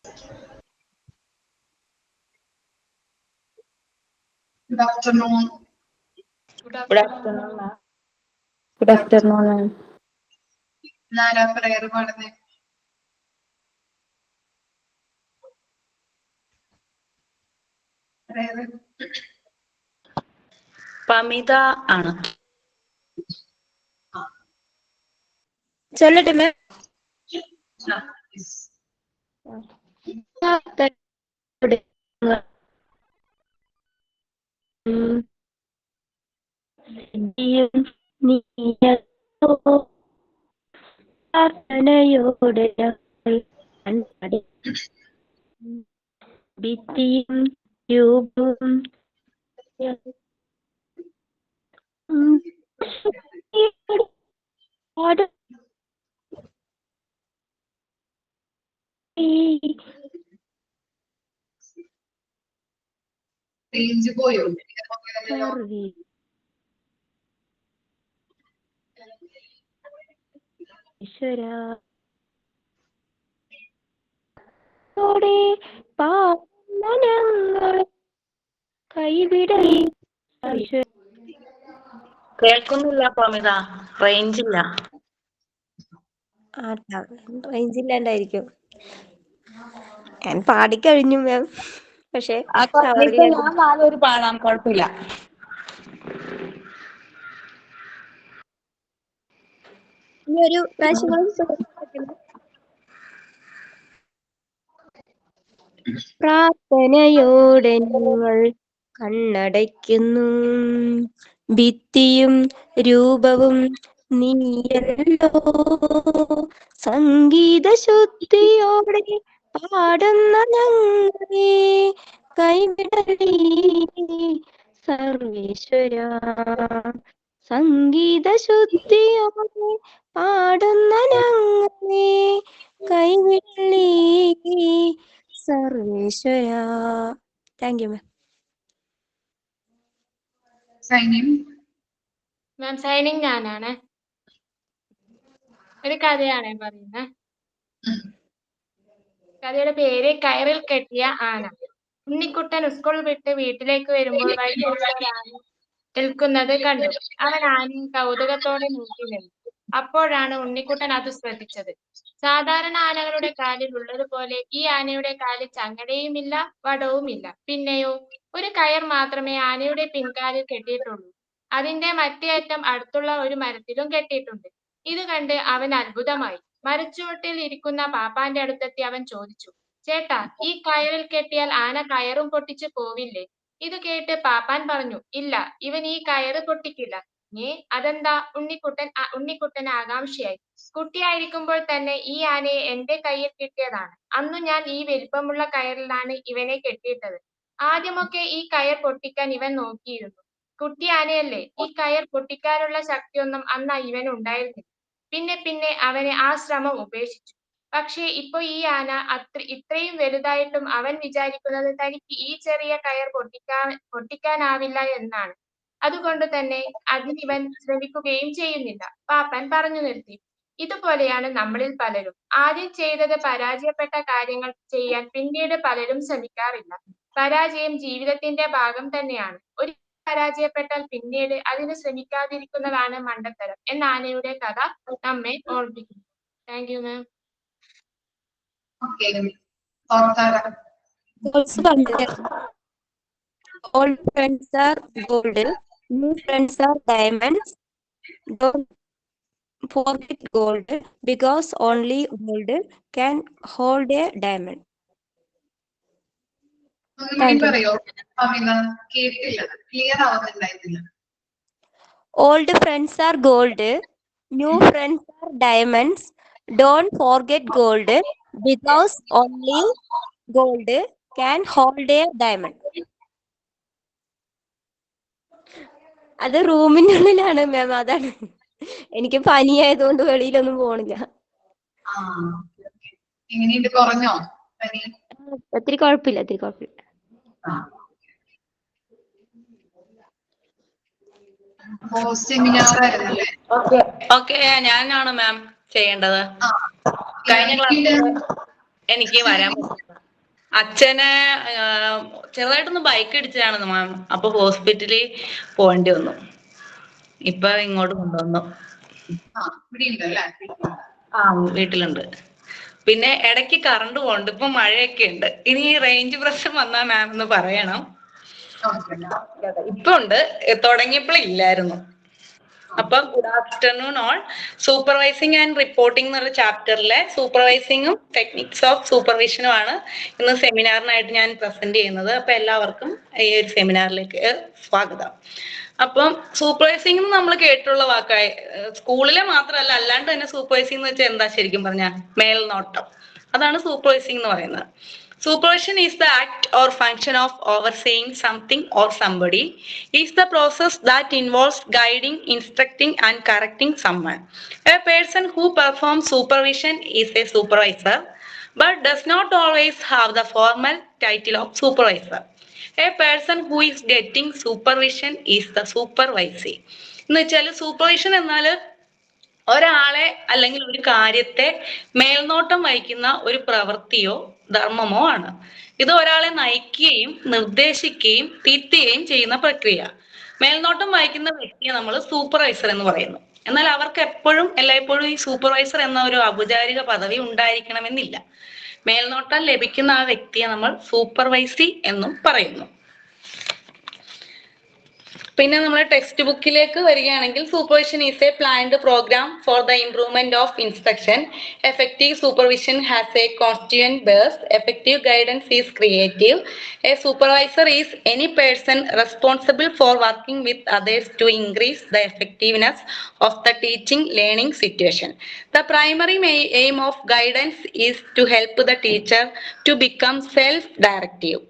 Good afternoon. Good afternoon, ma'am. Good afternoon, ma'am. Nara prayer പാടുന്നേ? പമിത ആണ്. ചൊല്ലട്ടെ മാം. പ്രാർത്ഥനയോടെ ഭിത്തിയും രൂപവും റേഞ്ച് പോയോ? ഈശ്വരാ കൈവിടലി. കേൾക്കുന്നില്ല പമിത, റേഞ്ച് ഇല്ല. റേഞ്ച് ഇല്ലാണ്ടായിരിക്കും. ഞാൻ പാടിക്കഴിഞ്ഞു മാം, പക്ഷെ ഞാൻ നാലൊരു പാടാം, കുഴപ്പമില്ല. ഒരു പ്രാവശ്യം പ്രാർത്ഥനയോടെ ഞങ്ങൾ കണ്ണടയ്ക്കുന്നു, ഭിത്തിയും രൂപവും നീയല്ലോ, സംഗീത ശുദ്ധിയോടെ പാടുന്ന ഞങ്ങളെ കൈവിടലേ സർവേശ്വര, സംഗീത ശുദ്ധിയോടെ പാടുന്ന ഞങ്ങളെ കൈവിടലേ സർവേശ്വര. Thank you ma'am. Ma'am signing ഞാനാണ്. ഒരു കഥയാണ് പറയുന്നത്. കഥയുടെ പേര് കയറിൽ കെട്ടിയ ആന. ഉണ്ണിക്കുട്ടൻ സ്കൂൾ വിട്ട് വീട്ടിലേക്ക് വരുമ്പോൾ വഴി നിൽക്കുന്നത് കണ്ടു. അവൻ ആനയെ കൗതുകത്തോടെ നോക്കി നിന്നു. അപ്പോഴാണ് ഉണ്ണിക്കുട്ടൻ അത് ശ്രദ്ധിച്ചത്. സാധാരണ ആനകളുടെ കാലിൽ ഉള്ളതുപോലെ ഈ ആനയുടെ കാലിൽ ചങ്ങലയുമില്ല, വടവുമില്ല. പിന്നെയോ ഒരു കയർ മാത്രമേ ആനയുടെ പിൻകാലിൽ കെട്ടിയിട്ടുള്ളൂ. അതിന്റെ മറ്റേ അറ്റം അടുത്തുള്ള ഒരു മരത്തിലും കെട്ടിയിട്ടുണ്ട്. ഇത് കണ്ട് അവൻ അത്ഭുതമായി. മരച്ചുവട്ടിൽ ഇരിക്കുന്ന പാപ്പാന്റെ അടുത്തെത്തി അവൻ ചോദിച്ചു, ചേട്ടാ, ഈ കയറിൽ കെട്ടിയാൽ ആന കയറും പൊട്ടിച്ച് പോവില്ലേ? ഇത് കേട്ട് പാപ്പാൻ പറഞ്ഞു, ഇല്ല, ഇവൻ ഈ കയറ് പൊട്ടിക്കില്ല. അതെന്താ? ഉണ്ണിക്കുട്ടന് ആകാംക്ഷയായി. കുട്ടിയായിരിക്കുമ്പോൾ തന്നെ ഈ ആനയെ എന്റെ കയ്യിൽ കിട്ടിയതാണ്. അന്നു ഞാൻ ഈ വലിപ്പമുള്ള കയറിലാണ് ഇവനെ കെട്ടിയിട്ടത്. ആദ്യമൊക്കെ ഈ കയർ പൊട്ടിക്കാൻ ഇവൻ നോക്കിയിരുന്നു. കുട്ടി ആനയല്ലേ, ഈ കയർ പൊട്ടിക്കാനുള്ള ശക്തിയൊന്നും അന്ന് ഇവന് ഉണ്ടായിരുന്നില്ല. പിന്നെ പിന്നെ അവന് ആ ശ്രമം ഉപേക്ഷിച്ചു. പക്ഷേ ഇപ്പൊ ഈ ആന ഇത്രയും വലുതായിട്ടും അവൻ വിചാരിക്കുന്നത് തനിക്ക് ഈ ചെറിയ കയർ പൊട്ടിക്കാനാവില്ല എന്നാണ്. അതുകൊണ്ട് തന്നെ അതിനിവൻ ശ്രമിക്കുകയും ചെയ്യുന്നില്ല. പാപ്പൻ പറഞ്ഞു നിർത്തി. ഇതുപോലെയാണ് നമ്മളിൽ പലരും. ആദ്യം ചെയ്തത് പരാജയപ്പെട്ട കാര്യങ്ങൾ ചെയ്യാൻ പിന്നീട് പലരും ശ്രമിക്കാറില്ല. പരാജയം ജീവിതത്തിന്റെ ഭാഗം തന്നെയാണ്. ഒരു പരാജയപ്പെട്ടാൽ പിന്നീട് അതിന് ശ്രമിക്കാതിരിക്കുന്നതാണ് മണ്ടത്തരം എന്ന ആനയുടെ കഥ നമ്മെ ഓർമ്മിപ്പിക്കുന്നു. Thank you ma'am. Old friends are gold, new friends are diamonds. Don't forget gold, because only gold can hold a diamond. Old friends are gold, new friends are diamonds. Don't forget gold, because only gold can hold a diamond. അത് റൂമിനുള്ളിലാണ് മാം, അതാണ്. എനിക്ക് പനിയായതുകൊണ്ട് വെളിയിലൊന്നും പോണില്ല. ഒത്തിരി കുഴപ്പമില്ല. Okay, ഞാനാണ് മാം ചെയ്യേണ്ടത്. കഴിഞ്ഞ ക്ലാസ്സിൽ എനിക്ക് വരാൻ പറ്റില്ല. അച്ഛനെ ചെറുതായിട്ടൊന്ന് ബൈക്ക് ഇടിച്ചതാണ് മാം. അപ്പൊ ഹോസ്പിറ്റലിൽ പോകേണ്ടി വന്നു. ഇപ്പൊ ഇങ്ങോട്ട് കൊണ്ടുവന്നു. ഇവിടെ ഉണ്ട് അല്ലേ? ആ വീട്ടിലുണ്ട്. പിന്നെ ഇടയ്ക്ക് കറണ്ട് പോകുന്നുണ്ട്. ഇപ്പൊ മഴയൊക്കെ ഉണ്ട്. ഇനി റേഞ്ച് പ്രശ്നം വന്നാ മാം ഒന്ന് പറയണം. ഇപ്പൊ ഉണ്ട്, തുടങ്ങിയപ്പോൾ ഇല്ലായിരുന്നു. അപ്പൊ good afternoon all. Supervising and reporting എന്നുള്ള ചാപ്റ്ററിലെ സൂപ്പർവൈസിങ്ങും ടെക്നിക്സ് ഓഫ് സൂപ്പർവിഷനും ആണ് ഇന്ന് സെമിനാറിനായിട്ട് ഞാൻ പ്രസന്റ് ചെയ്യുന്നത്. അപ്പൊ എല്ലാവർക്കും ഈ ഒരു സെമിനാറിലേക്ക് സ്വാഗതം. അപ്പം സൂപ്പർവൈസിംഗ് നമ്മൾ കേട്ടുള്ള വാക്കായി, സ്കൂളിലെ മാത്രമല്ല അല്ലാണ്ട് തന്നെ സൂപ്പർവൈസിംഗ് എന്ന് വെച്ചാൽ എന്താ ശരിക്കും പറഞ്ഞാൽ മേൽനോട്ടം. അതാണ് സൂപ്പർവൈസിംഗ് എന്ന് പറയുന്നത്. Supervision is the act or function of overseeing something or somebody. Is the process that involves guiding, instructing and correcting someone. A person who performs supervision is a supervisor, but does not always have the formal title of supervisor. A person who is getting supervision is the supervisee. എന്ന് വെച്ചാൽ supervision എന്നാൽ ഒരാളെ അല്ലെങ്കിൽ ഒരു കാര്യത്തെ മേൽനോട്ടം വഹിക്കുന്ന ഒരു പ്രവൃത്തിയോ ധർമ്മമോ ആണ്. ഇത് ഒരാളെ നയിക്കുകയും നിർദ്ദേശിക്കുകയും തിരുത്തുകയും ചെയ്യുന്ന പ്രക്രിയ. മേൽനോട്ടം വഹിക്കുന്ന വ്യക്തിയെ നമ്മൾ സൂപ്പർവൈസർ എന്ന് പറയുന്നു. എന്നാൽ അവർക്ക് എല്ലായ്പ്പോഴും ഈ സൂപ്പർവൈസർ എന്ന ഒരു ഔപചാരിക പദവി ഉണ്ടായിരിക്കണമെന്നില്ല. മേൽനോട്ടം ലഭിക്കുന്ന ആ വ്യക്തിയെ നമ്മൾ സൂപ്പർവൈസി എന്നും പറയുന്നു. പിന്നെ നമ്മുടെ ടെക്സ്റ്റ് ബുക്കിലേക്ക് വരികയാണെങ്കിൽ supervision is a planned programme for the improvement of instruction. Effective supervision has a constituent base. Effective guidance is creative. A supervisor is any person responsible for working with others to increase the effectiveness of the teaching learning situation. The primary aim of guidance is to help the teacher to become self-directive.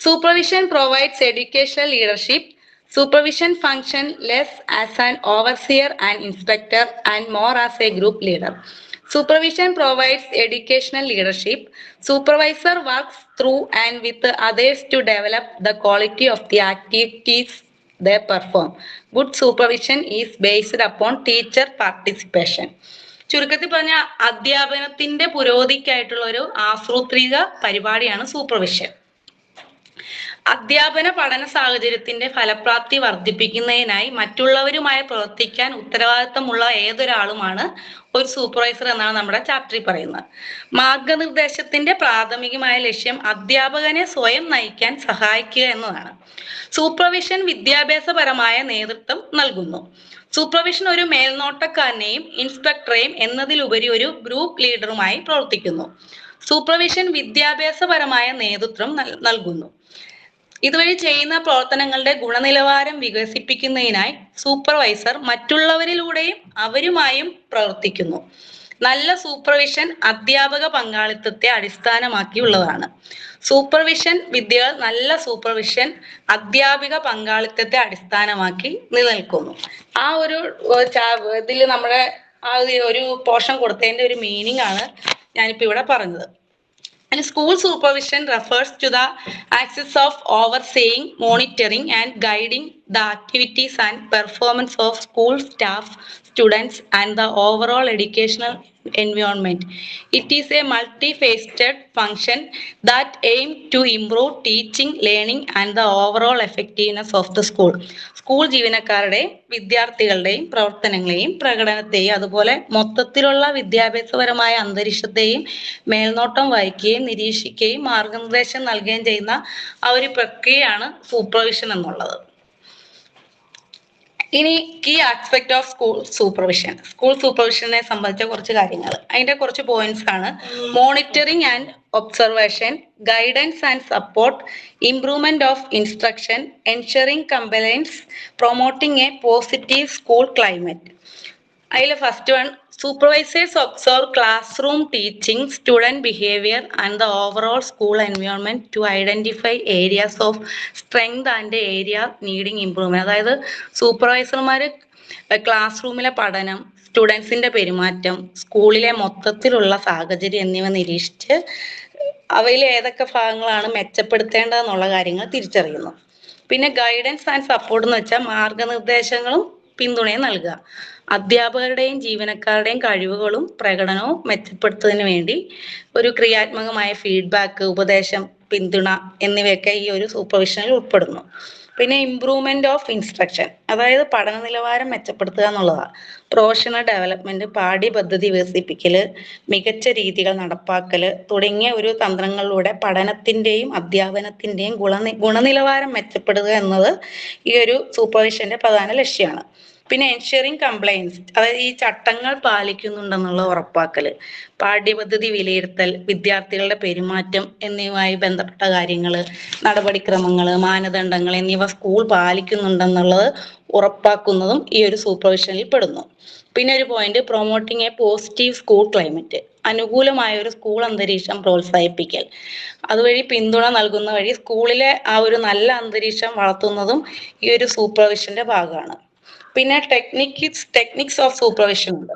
Supervision provides educational leadership. Supervision function less as an overseer and instructor and more as a group leader. Supervision provides educational leadership. Supervisor works through and with others to develop the quality of the activities they perform. Good supervision is based upon teacher participation. ചുരുക്കത്തിൽ പറഞ്ഞ അധ്യാപനത്തിന്റെ പുരോഗതിക്കായിട്ടുള്ള ഒരു ആസൂത്രിത പരിപാടിയാണ് supervision. അധ്യാപന പഠന സാഹചര്യത്തിന്റെ ഫലപ്രാപ്തി വർദ്ധിപ്പിക്കുന്നതിനായി മറ്റുള്ളവരുമായി പ്രവർത്തിക്കാൻ ഉത്തരവാദിത്തമുള്ള ഏതൊരാളുമാണ് ഒരു സൂപ്പർവൈസർ എന്നാണ് നമ്മുടെ ചാപ്റ്ററിൽ പറയുന്നത്. മാർഗനിർദ്ദേശത്തിന്റെ പ്രാഥമികമായ ലക്ഷ്യം അധ്യാപകനെ സ്വയം നയിക്കാൻ സഹായിക്കുക എന്നതാണ്. സൂപ്പർവിഷൻ വിദ്യാഭ്യാസപരമായ നേതൃത്വം നൽകുന്നു. സൂപ്പർവിഷൻ ഒരു മേൽനോട്ടക്കാരനെയും ഇൻസ്ട്രക്ടറെയും എന്നതിലുപരി ഒരു ഗ്രൂപ്പ് ലീഡറുമായി പ്രവർത്തിക്കുന്നു. സൂപ്പർവിഷൻ വിദ്യാഭ്യാസപരമായ നേതൃത്വം നൽകുന്നു. ഇതുവഴി ചെയ്യുന്ന പ്രവർത്തനങ്ങളുടെ ഗുണനിലവാരം വികസിപ്പിക്കുന്നതിനായി സൂപ്പർവൈസർ മറ്റുള്ളവരിലൂടെയും അവരുമായും പ്രവർത്തിക്കുന്നു. നല്ല സൂപ്പർവിഷൻ അധ്യാപക പങ്കാളിത്തത്തെ അടിസ്ഥാനമാക്കിയുള്ളതാണ്. നല്ല സൂപ്പർവിഷൻ അധ്യാപിക പങ്കാളിത്തത്തെ അടിസ്ഥാനമാക്കി നിലനിൽക്കുന്നു. ആ ഒരു ഇതിൽ നമ്മുടെ ആ ഒരു പോർഷൻ കൊടുത്തതിന്റെ ഒരു മീനിങ് ആണ് ഞാനിപ്പോ ഇവിടെ പറഞ്ഞത്. And school supervision refers to the access of overseeing, monitoring and guiding the activities and performance of school staff, students and the overall educational environment. It is a multifaceted function that aims to improve teaching, learning and the overall effectiveness of the school. School ജീവനക്കാരുടെയും വിദ്യാർത്ഥികളുടെയും പ്രവർത്തനങ്ങളെയും പ്രകടനത്തെയും അതുപോലെ മൊത്തത്തിലുള്ള വിദ്യാഭ്യാസപരമായ അന്തരീക്ഷത്തെയും മേൽനോട്ടം വഹിക്കുകയും നിരീക്ഷിക്കുകയും മാർഗനിർദ്ദേശം നൽകുകയും ചെയ്യുന്ന ആ ഒരു പ്രക്രിയയാണ് സൂപ്പർവിഷൻ എന്നുള്ളത്. ഇനി key aspect of school supervision. School സൂപ്പർവിഷനെ സംബന്ധിച്ച കുറച്ച് കാര്യങ്ങൾ, അതിന്റെ കുറച്ച് പോയിന്റ്സ് ആണ്. Monitoring and observation, guidance and support, improvement of instruction, ensuring compliance, promoting a positive school climate. അതിൽ first one, supervisors observe classroom teaching, student behaviour and the overall school environment to identify areas of strength and area needing improvement. അതായത് സൂപ്പർവൈസർമാർ class റൂമിലെ പഠനം, സ്റ്റുഡൻസിന്റെ പെരുമാറ്റം, സ്കൂളിലെ മൊത്തത്തിലുള്ള സാഹചര്യം എന്നിവ നിരീക്ഷിച്ച് അവയിൽ ഏതൊക്കെ ഭാഗങ്ങളാണ് മെച്ചപ്പെടുത്തേണ്ടതെന്നുള്ള കാര്യങ്ങൾ തിരിച്ചറിയുന്നു. പിന്നെ ഗൈഡൻസ് ആൻഡ് സപ്പോർട്ട് എന്ന് വെച്ചാൽ മാർഗനിർദ്ദേശങ്ങളും പിന്തുണയും നൽകുക. അധ്യാപകരുടെയും ജീവനക്കാരുടെയും കഴിവുകളും പ്രകടനവും മെച്ചപ്പെടുത്തുന്നതിന് വേണ്ടി ഒരു ക്രിയാത്മകമായ ഫീഡ്ബാക്ക്, ഉപദേശം, പിന്തുണ എന്നിവയൊക്കെ ഈ ഒരു സൂപ്പർവിഷനിൽ ഉൾപ്പെടുന്നു. പിന്നെ ഇംപ്രൂവ്മെന്റ് ഓഫ് ഇൻസ്ട്രക്ഷൻ, അതായത് പഠന നിലവാരം മെച്ചപ്പെടുത്തുക എന്നുള്ളതാണ്. പ്രൊഫഷണൽ ഡെവലപ്മെന്റ്, പാഠ്യപദ്ധതി വികസിപ്പിക്കല്, മികച്ച രീതികൾ നടപ്പാക്കല് തുടങ്ങിയ ഒരു തന്ത്രങ്ങളിലൂടെ പഠനത്തിന്റെയും അധ്യാപനത്തിന്റെയും ഗുണനിലവാരം മെച്ചപ്പെടുക എന്നത് ഈ ഒരു സൂപ്പർവിഷന്റെ പ്രധാന ലക്ഷ്യമാണ്. പിന്നെ എൻഷുറിങ് കംപ്ലയൻസ്, അതായത് ഈ ചട്ടങ്ങൾ പാലിക്കുന്നുണ്ടെന്നുള്ള ഉറപ്പാക്കല്, പാഠ്യപദ്ധതി വിലയിരുത്തൽ, വിദ്യാർത്ഥികളുടെ പെരുമാറ്റം എന്നിവയുമായി ബന്ധപ്പെട്ട കാര്യങ്ങൾ, നടപടിക്രമങ്ങൾ, മാനദണ്ഡങ്ങൾ എന്നിവ സ്കൂൾ പാലിക്കുന്നുണ്ടെന്നുള്ളത് ഉറപ്പാക്കുന്നതും ഈ ഒരു സൂപ്പർവിഷനിൽ പെടുന്നു. പിന്നെ ഒരു point, promoting A positive school climate, അനുകൂലമായ ഒരു സ്കൂൾ അന്തരീക്ഷം പ്രോത്സാഹിപ്പിക്കൽ, അതുവഴി പിന്തുണ നൽകുന്ന വഴി സ്കൂളിലെ ആ ഒരു നല്ല അന്തരീക്ഷം വളർത്തുന്നതും ഈ ഒരു സൂപ്പർവിഷന്റെ ഭാഗമാണ്. പിന്നെ ടെക്നിക്സ് ഓഫ് സൂപ്പർവിഷൻ ഉണ്ട്.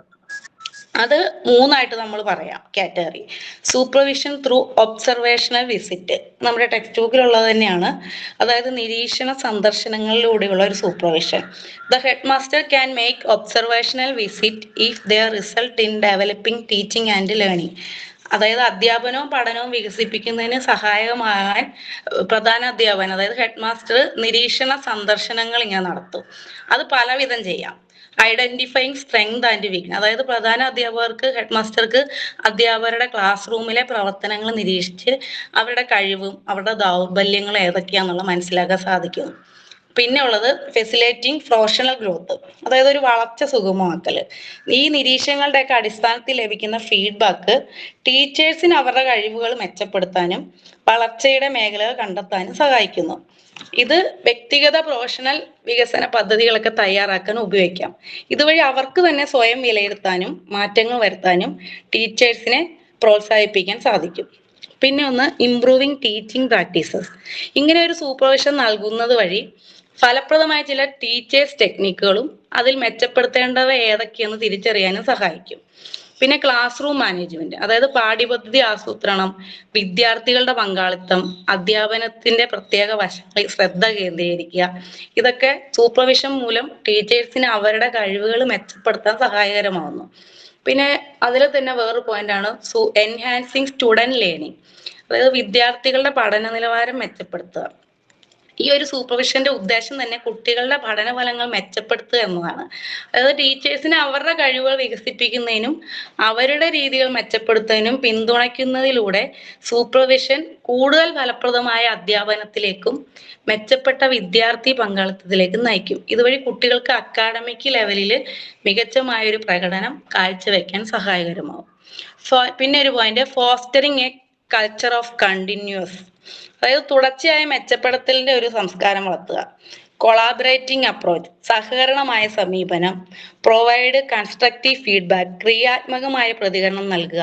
അത് 3 നമ്മൾ പറയാം category. Supervision through observational visit, നമ്മുടെ ടെക്സ്റ്റ് ബുക്കിലുള്ളത് തന്നെയാണ്. അതായത് നിരീക്ഷണ സന്ദർശനങ്ങളിലൂടെയുള്ള ഒരു supervision. The headmaster can make observational visit if the result in developing teaching and learning. അതായത് അധ്യാപനവും പഠനവും വികസിപ്പിക്കുന്നതിന് സഹായകമാകാൻ പ്രധാന അധ്യാപകൻ, അതായത് ഹെഡ് മാസ്റ്റർ നിരീക്ഷണ സന്ദർശനങ്ങൾ ഇങ്ങനെ നടത്തും. അത് പലവിധം ചെയ്യാം. ഐഡന്റിഫൈങ് സ്ട്രെങ്ത് ആൻഡ് വീക്ക്നെസ്, അതായത് പ്രധാന അധ്യാപകർക്ക്, ഹെഡ് മാസ്റ്റർക്ക് അധ്യാപകരുടെ ക്ലാസ് റൂമിലെ പ്രവർത്തനങ്ങൾ നിരീക്ഷിച്ച് അവരുടെ കഴിവും അവരുടെ ദൗർബല്യങ്ങളും ഏതൊക്കെയാണെന്നുള്ള മനസ്സിലാക്കാൻ സാധിക്കും. പിന്നെ ഉള്ളത് ഫെസിലേറ്റിംഗ് പ്രൊഫഷണൽ ഗ്രോത്ത്, അതായത് ഒരു വളർച്ച സുഗമമാക്കല്. ഈ നിരീക്ഷണങ്ങളുടെയൊക്കെ അടിസ്ഥാനത്തിൽ ലഭിക്കുന്ന ഫീഡ്ബാക്ക് ടീച്ചേഴ്സിന് അവരുടെ കഴിവുകൾ മെച്ചപ്പെടുത്താനും വളർച്ചയുടെ മേഖലകൾ കണ്ടെത്താനും സഹായിക്കുന്നു. ഇത് വ്യക്തിഗത പ്രൊഫഷണൽ വികസന പദ്ധതികളൊക്കെ തയ്യാറാക്കാൻ ഉപയോഗിക്കാം. ഇതുവഴി അവർക്ക് തന്നെ സ്വയം വിലയിരുത്താനും മാറ്റങ്ങൾ വരുത്താനും ടീച്ചേഴ്സിനെ പ്രോത്സാഹിപ്പിക്കാൻ സാധിക്കും. പിന്നെ ഒന്ന്, ഇംപ്രൂവിങ് ടീച്ചിങ് പ്രാക്ടീസസ്. ഇങ്ങനെ ഒരു സൂപ്പർവിഷൻ നൽകുന്നത് വഴി ഫലപ്രദമായ ചില ടീച്ചേഴ്സ് ടെക്നിക്കുകളും അതിൽ മെച്ചപ്പെടുത്തേണ്ടവ ഏതൊക്കെയെന്ന് തിരിച്ചറിയാനും സഹായിക്കും. പിന്നെ ക്ലാസ് റൂം മാനേജ്മെന്റ്, അതായത് പാഠ്യപദ്ധതി ആസൂത്രണം, വിദ്യാർത്ഥികളുടെ പങ്കാളിത്തം, അധ്യാപനത്തിന്റെ പ്രത്യേക വശങ്ങളിൽ ശ്രദ്ധ കേന്ദ്രീകരിക്കുക, ഇതൊക്കെ സൂപ്പർവിഷൻ മൂലം ടീച്ചേഴ്സിന് അവരുടെ കഴിവുകൾ മെച്ചപ്പെടുത്താൻ സഹായകരമാവുന്നു. പിന്നെ അതിൽ തന്നെ വേറൊരു പോയിന്റാണ് എൻഹാൻസിങ് സ്റ്റുഡന്റ് ലേണിംഗ്, അതായത് വിദ്യാർത്ഥികളുടെ പഠന നിലവാരം മെച്ചപ്പെടുത്തുക. ഈ ഒരു സൂപ്പർവിഷന്റെ ഉദ്ദേശം തന്നെ കുട്ടികളുടെ പഠനഫലങ്ങൾ മെച്ചപ്പെടുത്തുക എന്നതാണ്. അതായത് ടീച്ചേഴ്സിന് അവരുടെ കഴിവുകൾ വികസിപ്പിക്കുന്നതിനും അവരുടെ രീതികൾ മെച്ചപ്പെടുത്തുന്നതിനും പിന്തുണയ്ക്കുന്നതിലൂടെ സൂപ്പർവിഷൻ കൂടുതൽ ഫലപ്രദമായ അധ്യാപനത്തിലേക്കും മെച്ചപ്പെട്ട വിദ്യാർത്ഥി പങ്കാളിത്തത്തിലേക്കും നയിക്കും. ഇതുവഴി കുട്ടികൾക്ക് അക്കാഡമിക് ലെവലിൽ മികച്ചമായൊരു പ്രകടനം കാഴ്ചവെക്കാൻ സഹായകരമാവും. പിന്നെ ഒരു point, fostering A culture of continuous, അതായത് തുടർച്ചയായ മെച്ചപ്പെടുത്തലിന്റെ ഒരു സംസ്കാരം വളർത്തുക. കൊളാബറേറ്റിംഗ് അപ്രോച്ച്, സഹകരണമായ സമീപനം. പ്രൊവൈഡ് കൺസ്ട്രക്റ്റീവ് ഫീഡ്ബാക്ക്, ക്രിയാത്മകമായ പ്രതികരണം നൽകുക.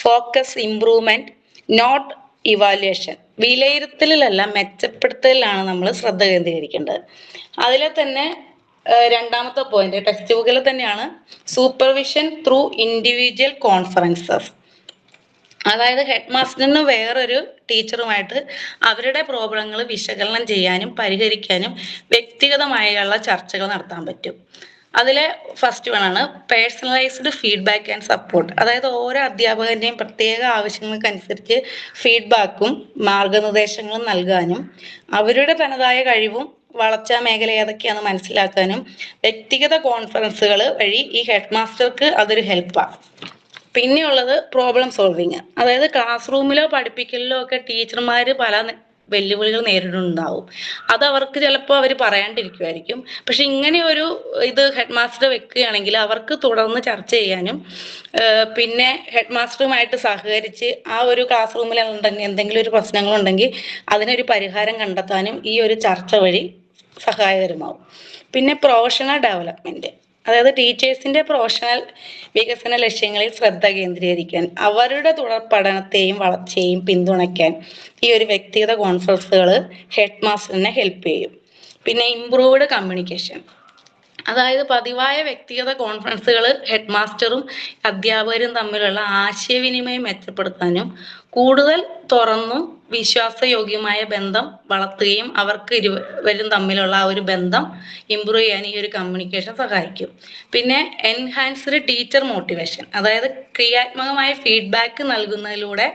ഫോക്കസ് ഇംപ്രൂവ്മെന്റ് നോട്ട് ഇവാലുവേഷൻ, വിലയിരുത്തലിലല്ല മെച്ചപ്പെടുത്തലിലാണ് നമ്മൾ ശ്രദ്ധ കേന്ദ്രീകരിക്കേണ്ടത്. അതിലെ തന്നെ രണ്ടാമത്തെ പോയിന്റ് ടെക്സ്റ്റ് ബുക്കിൽ തന്നെയാണ്, സൂപ്പർവിഷൻ ത്രൂ ഇൻഡിവിജ്വൽ കോൺഫറൻസസ്. അതായത് ഹെഡ് മാസ്റ്ററിന് വേറൊരു ടീച്ചറുമായിട്ട് അവരുടെ പ്രോബ്ലങ്ങൾ വിശകലനം ചെയ്യാനും പരിഹരിക്കാനും വ്യക്തിഗതമായുള്ള ചർച്ചകൾ നടത്താൻ പറ്റും. അതിലെ ഫസ്റ്റ് വണ്ണാണ് പേഴ്സണലൈസ്ഡ് ഫീഡ്ബാക്ക് ആൻഡ് സപ്പോർട്ട്. അതായത് ഓരോ അധ്യാപകന്റെയും പ്രത്യേക ആവശ്യങ്ങൾക്കനുസരിച്ച് ഫീഡ്ബാക്കും മാർഗനിർദ്ദേശങ്ങളും നൽകാനും അവരുടെ തനതായ കഴിവും വളർച്ചാ മേഖല ഏതൊക്കെയാണെന്ന് മനസ്സിലാക്കാനും വ്യക്തിഗത കോൺഫറൻസുകൾ വഴി ഈ ഹെഡ് മാസ്റ്റർക്ക് അതൊരു ഹെൽപ്പാണ്. പിന്നെയുള്ളത് പ്രോബ്ലം സോൾവിങ്, അതായത് ക്ലാസ് റൂമിലോ പഠിപ്പിക്കലിലോ ഒക്കെ ടീച്ചർമാർ പല വെല്ലുവിളികൾ നേരിടുന്നുണ്ടാവും. അത് അവർക്ക് ചിലപ്പോൾ അവർ പറയാണ്ടിരിക്കുമായിരിക്കും. പക്ഷെ ഇങ്ങനെ ഒരു ഇത് ഹെഡ് മാസ്റ്റർ വെക്കുകയാണെങ്കിൽ അവർക്ക് തുടർന്ന് ചർച്ച ചെയ്യാനും പിന്നെ ഹെഡ് മാസ്റ്ററുമായിട്ട് സഹകരിച്ച് ആ ഒരു ക്ലാസ് റൂമിൽ എന്തെങ്കിലും ഒരു പ്രശ്നങ്ങളുണ്ടെങ്കിൽ അതിനൊരു പരിഹാരം കണ്ടെത്താനും ഈ ഒരു ചർച്ച വഴി സഹായകരമാവും. പിന്നെ പ്രൊഫഷണൽ ഡെവലപ്മെന്റ്, അതായത് ടീച്ചേഴ്സിന്റെ പ്രൊഫഷണൽ വികസന ലക്ഷ്യങ്ങളിൽ ശ്രദ്ധ കേന്ദ്രീകരിക്കാൻ അവരുടെ തുടർ പഠനത്തെയും വളർച്ചയെയും പിന്തുണയ്ക്കാൻ ഈ ഒരു വ്യക്തിഗത കോൺഫറൻസുകൾ ഹെഡ് മാസ്റ്ററിനെ ഹെൽപ്പ് ചെയ്യും. പിന്നെ ഇംപ്രൂവ്ഡ് കമ്മ്യൂണിക്കേഷൻ, അതായത് പതിവായ വ്യക്തിഗത കോൺഫറൻസുകൾ ഹെഡ് മാസ്റ്ററും അധ്യാപകരും തമ്മിലുള്ള ആശയവിനിമയം മെച്ചപ്പെടുത്താനും കൂടുതൽ തുറന്നും വിശ്വാസയോഗ്യമായ ബന്ധം വളർത്തുകയും അവർക്ക് ഇരുവരും തമ്മിലുള്ള ആ ഒരു ബന്ധം ഇമ്പ്രൂവ് ചെയ്യാൻ ഈ ഒരു കമ്മ്യൂണിക്കേഷൻ സഹായിക്കും. പിന്നെ എൻഹാൻസ്ഡ് ടീച്ചർ മോട്ടിവേഷൻ, അതായത് ക്രിയാത്മകമായ ഫീഡ്ബാക്ക് നൽകുന്നതിലൂടെ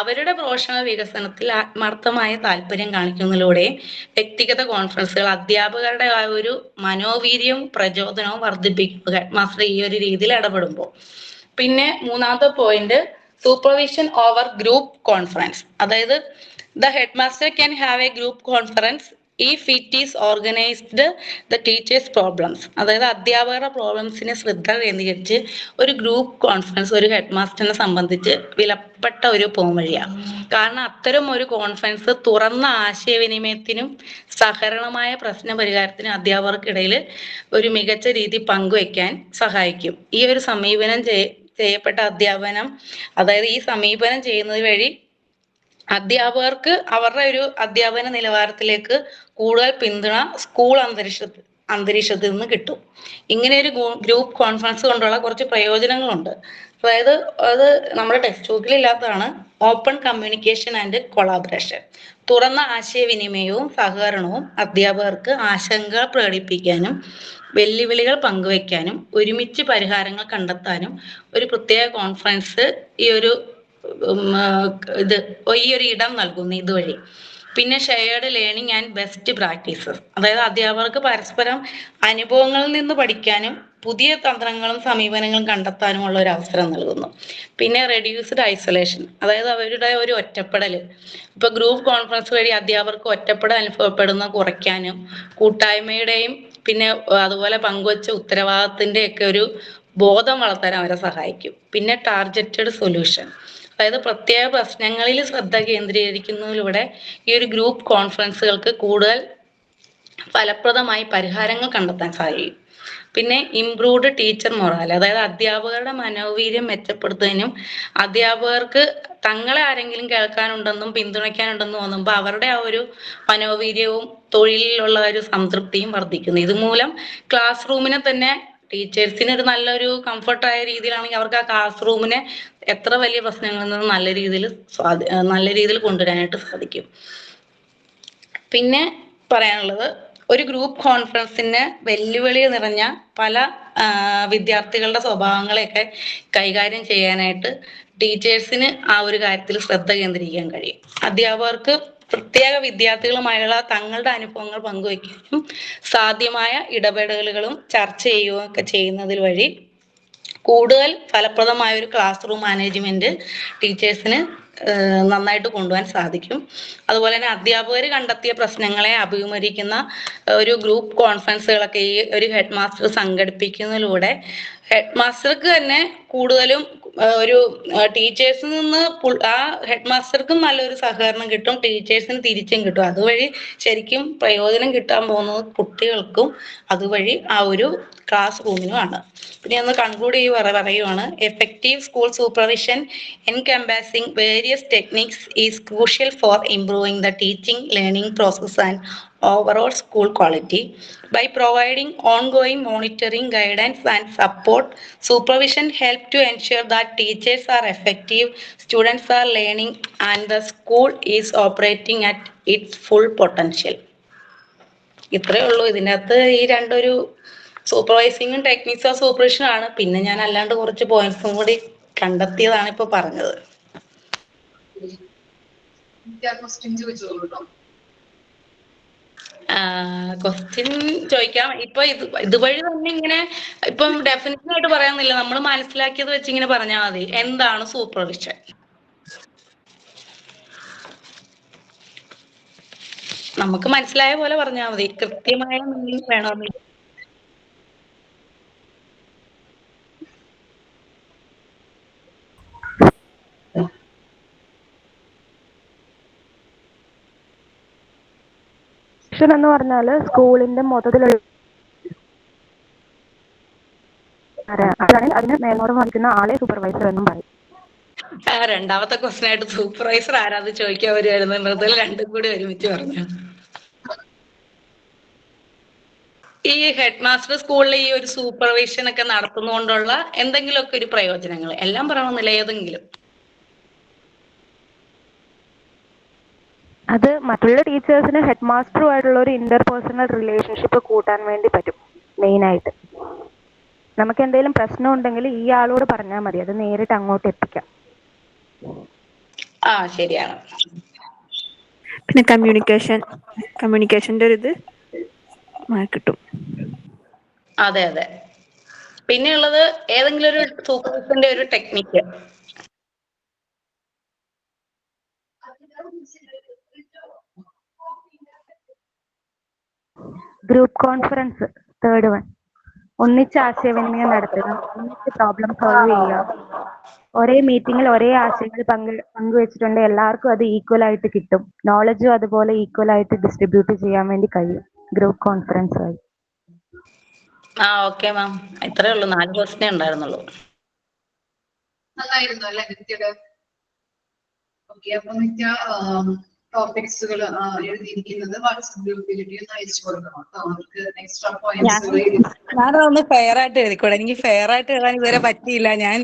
അവരുടെ പ്രൊഫഷണൽ വികസനത്തിൽ ആത്മാർത്ഥമായ താല്പര്യം കാണിക്കുന്നതിലൂടെയും വ്യക്തിഗത കോൺഫറൻസുകൾ അധ്യാപകരുടെ ആ ഒരു മനോവീര്യവും പ്രചോദനവും വർദ്ധിപ്പിക്കും ഹെഡ് മാസ്റ്റർ ഈ ഒരു രീതിയിൽ ഇടപെടുമ്പോൾ. പിന്നെ മൂന്നാമത്തെ point supervision over group conference, അതായത് the headmaster can have a group conference if it is organised the teachers problems, അതായത് അധ്യാപകരുടെ പ്രോബ്ലംസിനെ ശ്രദ്ധ കേന്ദ്രീകരിച്ച് ഒരു ഗ്രൂപ്പ് കോൺഫറൻസ് ഒരു ഹെഡ് മാസ്റ്ററിനെ സംബന്ധിച്ച് വിലപ്പെട്ട ഒരു പോംവഴിയാണ്. കാരണം അത്തരം ഒരു കോൺഫറൻസ് തുറന്ന ആശയവിനിമയത്തിനും സഹകരണമായ പ്രശ്ന പരിഹാരത്തിനും അധ്യാപകർക്കിടയിൽ ഒരു മികച്ച രീതി പങ്കുവയ്ക്കാൻ സഹായിക്കും. ഈ ഒരു സമീപനം ചെയ്യപ്പെട്ട അധ്യാപനം, അതായത് ഈ സമീപനം ചെയ്യുന്നത് വഴി അധ്യാപകർക്ക് അവരുടെ ഒരു അധ്യാപന നിലവാരത്തിലേക്ക് കൂടുതൽ പിന്തുണ സ്കൂൾ അന്തരീക്ഷത്തിൽ നിന്ന് കിട്ടും. ഇങ്ങനെ ഒരു ഗ്രൂപ്പ് കോൺഫറൻസ് കൊണ്ടുള്ള കുറച്ച് പ്രയോജനങ്ങളുണ്ട്. അതായത് അത് നമ്മുടെ ടെക്സ്റ്റ് ബുക്കിൽ ഇല്ലാത്തതാണ്. ഓപ്പൺ കമ്മ്യൂണിക്കേഷൻ ആൻഡ് കൊളാബറേഷൻ, തുറന്ന ആശയവിനിമയവും സഹകരണവും അധ്യാപകർക്ക് ആശങ്കകൾ പ്രകടിപ്പിക്കാനും വെല്ലുവിളികൾ പങ്കുവയ്ക്കാനും ഒരുമിച്ച് പരിഹാരങ്ങൾ കണ്ടെത്താനും ഒരു പ്രത്യേക കോൺഫറൻസ് ഈ ഒരു ഇടം നൽകുന്നു ഇതുവഴി. പിന്നെ shared learning and best practices, അതായത് അധ്യാപകർക്ക് പരസ്പരം അനുഭവങ്ങളിൽ നിന്ന് പഠിക്കാനും പുതിയ തന്ത്രങ്ങളും സമീപനങ്ങളും കണ്ടെത്താനുമുള്ള ഒരു അവസരം നൽകുന്നു. പിന്നെ റെഡ്യൂസ്ഡ് ഐസൊലേഷൻ, അതായത് അവരുടെ ഒരു ഒറ്റപ്പെടൽ, ഇപ്പൊ ഗ്രൂപ്പ് കോൺഫറൻസ് വഴി അധ്യാപകർക്ക് ഒറ്റപ്പെടൽ അനുഭവപ്പെടുന്ന കുറയ്ക്കാനും കൂട്ടായ്മയുടെയും പിന്നെ അതുപോലെ പങ്കുവച്ച ഉത്തരവാദിത്തത്തിന്റെ ഒക്കെ ഒരു ബോധം വളർത്താൻ അവരെ സഹായിക്കും. പിന്നെ ടാർഗറ്റഡ് സൊല്യൂഷൻ, അതായത് പ്രത്യേക പ്രശ്നങ്ങളിൽ ശ്രദ്ധ കേന്ദ്രീകരിക്കുന്നതിലൂടെ ഈ ഒരു ഗ്രൂപ്പ് കോൺഫറൻസുകൾക്ക് കൂടുതൽ ഫലപ്രദമായി പരിഹാരങ്ങൾ കണ്ടെത്താൻ സാധിക്കും. പിന്നെ ഇംപ്രൂവ്ഡ് ടീച്ചർ മൊറാൽ, അതായത് അധ്യാപകരുടെ മനോവീര്യം മെച്ചപ്പെടുത്തുന്നതിനും അധ്യാപകർക്ക് തങ്ങളെ ആരെങ്കിലും കേൾക്കാനുണ്ടെന്നും പിന്തുണയ്ക്കാനുണ്ടെന്നും തോന്നുമ്പോൾ അവരുടെ ആ ഒരു മനോവീര്യവും തൊഴിലിലുള്ള ഒരു സംതൃപ്തിയും വർദ്ധിക്കുന്നു. ഇതുമൂലം ക്ലാസ് റൂമിനെ തന്നെ ടീച്ചേഴ്സിന് ഒരു നല്ലൊരു കംഫർട്ടായ രീതിയിലാണെങ്കിൽ അവർക്ക് ആ ക്ലാസ് റൂമിനെ എത്ര വലിയ പ്രശ്നങ്ങളിൽ നിന്നും നല്ല രീതിയിൽ കൊണ്ടുവരാനായിട്ട് സാധിക്കും. പിന്നെ പറയാനുള്ളത്, ഒരു ഗ്രൂപ്പ് കോൺഫറൻസിന് വെല്ലുവിളി നിറഞ്ഞ പല വിദ്യാർത്ഥികളുടെ സ്വഭാവങ്ങളെയൊക്കെ കൈകാര്യം ചെയ്യാനായിട്ട് ടീച്ചേഴ്സിന് ആ ഒരു കാര്യത്തിൽ ശ്രദ്ധ കേന്ദ്രീകരിക്കാൻ കഴിയും. അധ്യാപകർക്ക് പ്രത്യേക വിദ്യാർത്ഥികളുമായുള്ള തങ്ങളുടെ അനുഭവങ്ങൾ പങ്കുവയ്ക്കാനും സാധ്യമായ ഇടപെടലുകളും ചർച്ച ചെയ്യുകയും ഒക്കെ ചെയ്യുന്നതിൽ വഴി കൂടുതൽ ഫലപ്രദമായ ഒരു ക്ലാസ് റൂം മാനേജ്മെന്റ് ടീച്ചേഴ്സിന് നന്നായിട്ട് കൊണ്ടുപോകാൻ സാധിക്കും. അതുപോലെ തന്നെ അധ്യാപകർ കണ്ടെത്തിയ പ്രശ്നങ്ങളെ അഭിമുഖീകരിക്കുന്ന ഒരു ഗ്രൂപ്പ് കോൺഫറൻസുകളൊക്കെ ഈ ഒരു ഹെഡ് മാസ്റ്റർ സംഘടിപ്പിക്കുന്നതിലൂടെ ഹെഡ് മാസ്റ്റർക്ക് തന്നെ കൂടുതലും ഒരു ടീച്ചേഴ്സിൽ നിന്ന് ആ ഹെഡ് മാസ്റ്റർക്കും നല്ലൊരു സഹകരണം കിട്ടും, ടീച്ചേഴ്സിന് തിരിച്ചും കിട്ടും. അതുവഴി ശരിക്കും പ്രയോജനം കിട്ടാൻ പോകുന്നത് കുട്ടികൾക്കും അതുവഴി ആ ഒരു ക്ലാസ് റൂമിനുമാണ്. പിന്നെ ഒന്ന് കൺക്ലൂഡ് പറയുവാണ്, effective school supervision encompassing various techniques is crucial for improving the teaching learning process and overall school quality. By providing ongoing monitoring, guidance and support, supervision helps to ensure that teachers are effective, students are learning and the school is operating at its full potential. ഇത്രയേ ഉള്ളൂ. ഇതിനകത്ത് ഈ രണ്ടൊരു സൂപ്പർവൈസിങ്ങും techniques of supervision ആണ്. പിന്നെ ഞാൻ അല്ലാണ്ട് കുറച്ച് പോയിന്റ്സും കൂടി കണ്ടെത്തിയതാണ് ഇപ്പൊ പറഞ്ഞത്. ക്വസ്റ്റ്യൻ ചോദിക്കാം. ഇപ്പൊ ഇതുവഴി തന്നെ ഇങ്ങനെ ഇപ്പം ഡെഫിനിഷൻ ആയിട്ട് പറയാന്നില്ല, നമ്മൾ മനസ്സിലാക്കിയത് വെച്ച് ഇങ്ങനെ പറഞ്ഞാൽ മതി. എന്താണ് സൂപ്പർവിഷൻ? നമുക്ക് മനസ്സിലായ പോലെ പറഞ്ഞാൽ മതി, കൃത്യമായ മീനിങ് വേണമെന്നില്ല. എന്ന് പറഞ്ഞാല് സ്കൂളിന്റെ മൊത്തത്തിലുള്ള അതിന് മേൽനോട്ടം വഹിക്കുന്ന ആളെ സൂപ്പർവൈസർ എന്നും പറയും. രണ്ടാമത്തെ ക്വസ്റ്റ്യൻ ആയിട്ട് സൂപ്പർവൈസർ ആരാത് ചോദിക്കാൻ വരുമായിരുന്നുള്ളതിൽ രണ്ടും കൂടി ഒരുമിച്ച് പറഞ്ഞു. ഈ ഹെഡ് മാസ്റ്റർ സ്കൂളിൽ ഈ ഒരു സൂപ്പർവിഷൻ ഒക്കെ നടത്തുന്നതുകൊണ്ടുള്ള എന്തെങ്കിലുമൊക്കെ ഒരു പ്രയോജനങ്ങൾ എല്ലാം പറയണമെന്നില്ല, ഏതെങ്കിലും. അത് മറ്റുള്ള ടീച്ചേഴ്സിന് ഹെഡ് മാസ്റ്ററുമായിട്ടുള്ള ഒരു ഇന്റർപേഴ്സണൽ റിലേഷൻഷിപ്പ് കൂട്ടാൻ വേണ്ടി പറ്റും. മെയിനായിട്ട് നമുക്ക് എന്തെങ്കിലും പ്രശ്നം ഉണ്ടെങ്കിൽ ഈ ആളോട് പറഞ്ഞാൽ മതി, അത് നേരിട്ട് അങ്ങോട്ട് എത്തിക്കാം. ആ ശരിയാണ്. പിന്നെ കമ്മ്യൂണിക്കേഷന്റെ ഒരു ഇത് കിട്ടും. അതെ അതെ. പിന്നെ ഉള്ളത് ഏതെങ്കിലും ഒരു സൂപ്പർവിഷന്റെ ഒരു technique. Group conference, third one. ഒന്നിച്ച് ആശയവിനിമയം നടത്തുക, ഒന്നിച്ച് പ്രോബ്ലം സോൾവ് ചെയ്യുക. ഒരേ മീറ്റിംഗിൽ ഒരേ ആശയങ്ങൾ പങ്കുവെച്ചിട്ടുണ്ടെങ്കിൽ എല്ലാവർക്കും അത് ഈക്വൽ ആയിട്ട് കിട്ടും. നോളജും അതുപോലെ ഈക്വൽ ആയിട്ട് ഡിസ്ട്രിബ്യൂട്ട് ചെയ്യാൻ വേണ്ടി കഴിയും ഗ്രൂപ്പ് കോൺഫറൻസ് വഴി. ഓക്കെ മാം, ഇത്രേ ഉള്ളൂ. 4 ക്വസ്റ്റ്യൻ ഉണ്ടായിരുന്നുള്ളൂ. നന്നായിരുന്നു അല്ലെ നിത്യയുടെ? ഓക്കെ, അപ്പൊ നിത്യ ടോപ്പിക്സുകൾ എഴുതിയിരിക്കുന്നത് വാട്സ്ആപ്പ് ഗ്രൂപ്പിലേക്ക് ഒന്ന് അയച്ചു കൊടുക്കണം കേട്ടോ. അവർക്ക് എക്സ്ട്രാ പോയിന്റ്സുകൾ. ഞാനതൊന്ന് ഫെയർ ആയിട്ട് എഴുതിക്കോട്ടെ. എനിക്ക് ഫെയർ ആയിട്ട് എഴുതാൻ ഇതുവരെ പറ്റിയില്ല. ഞാൻ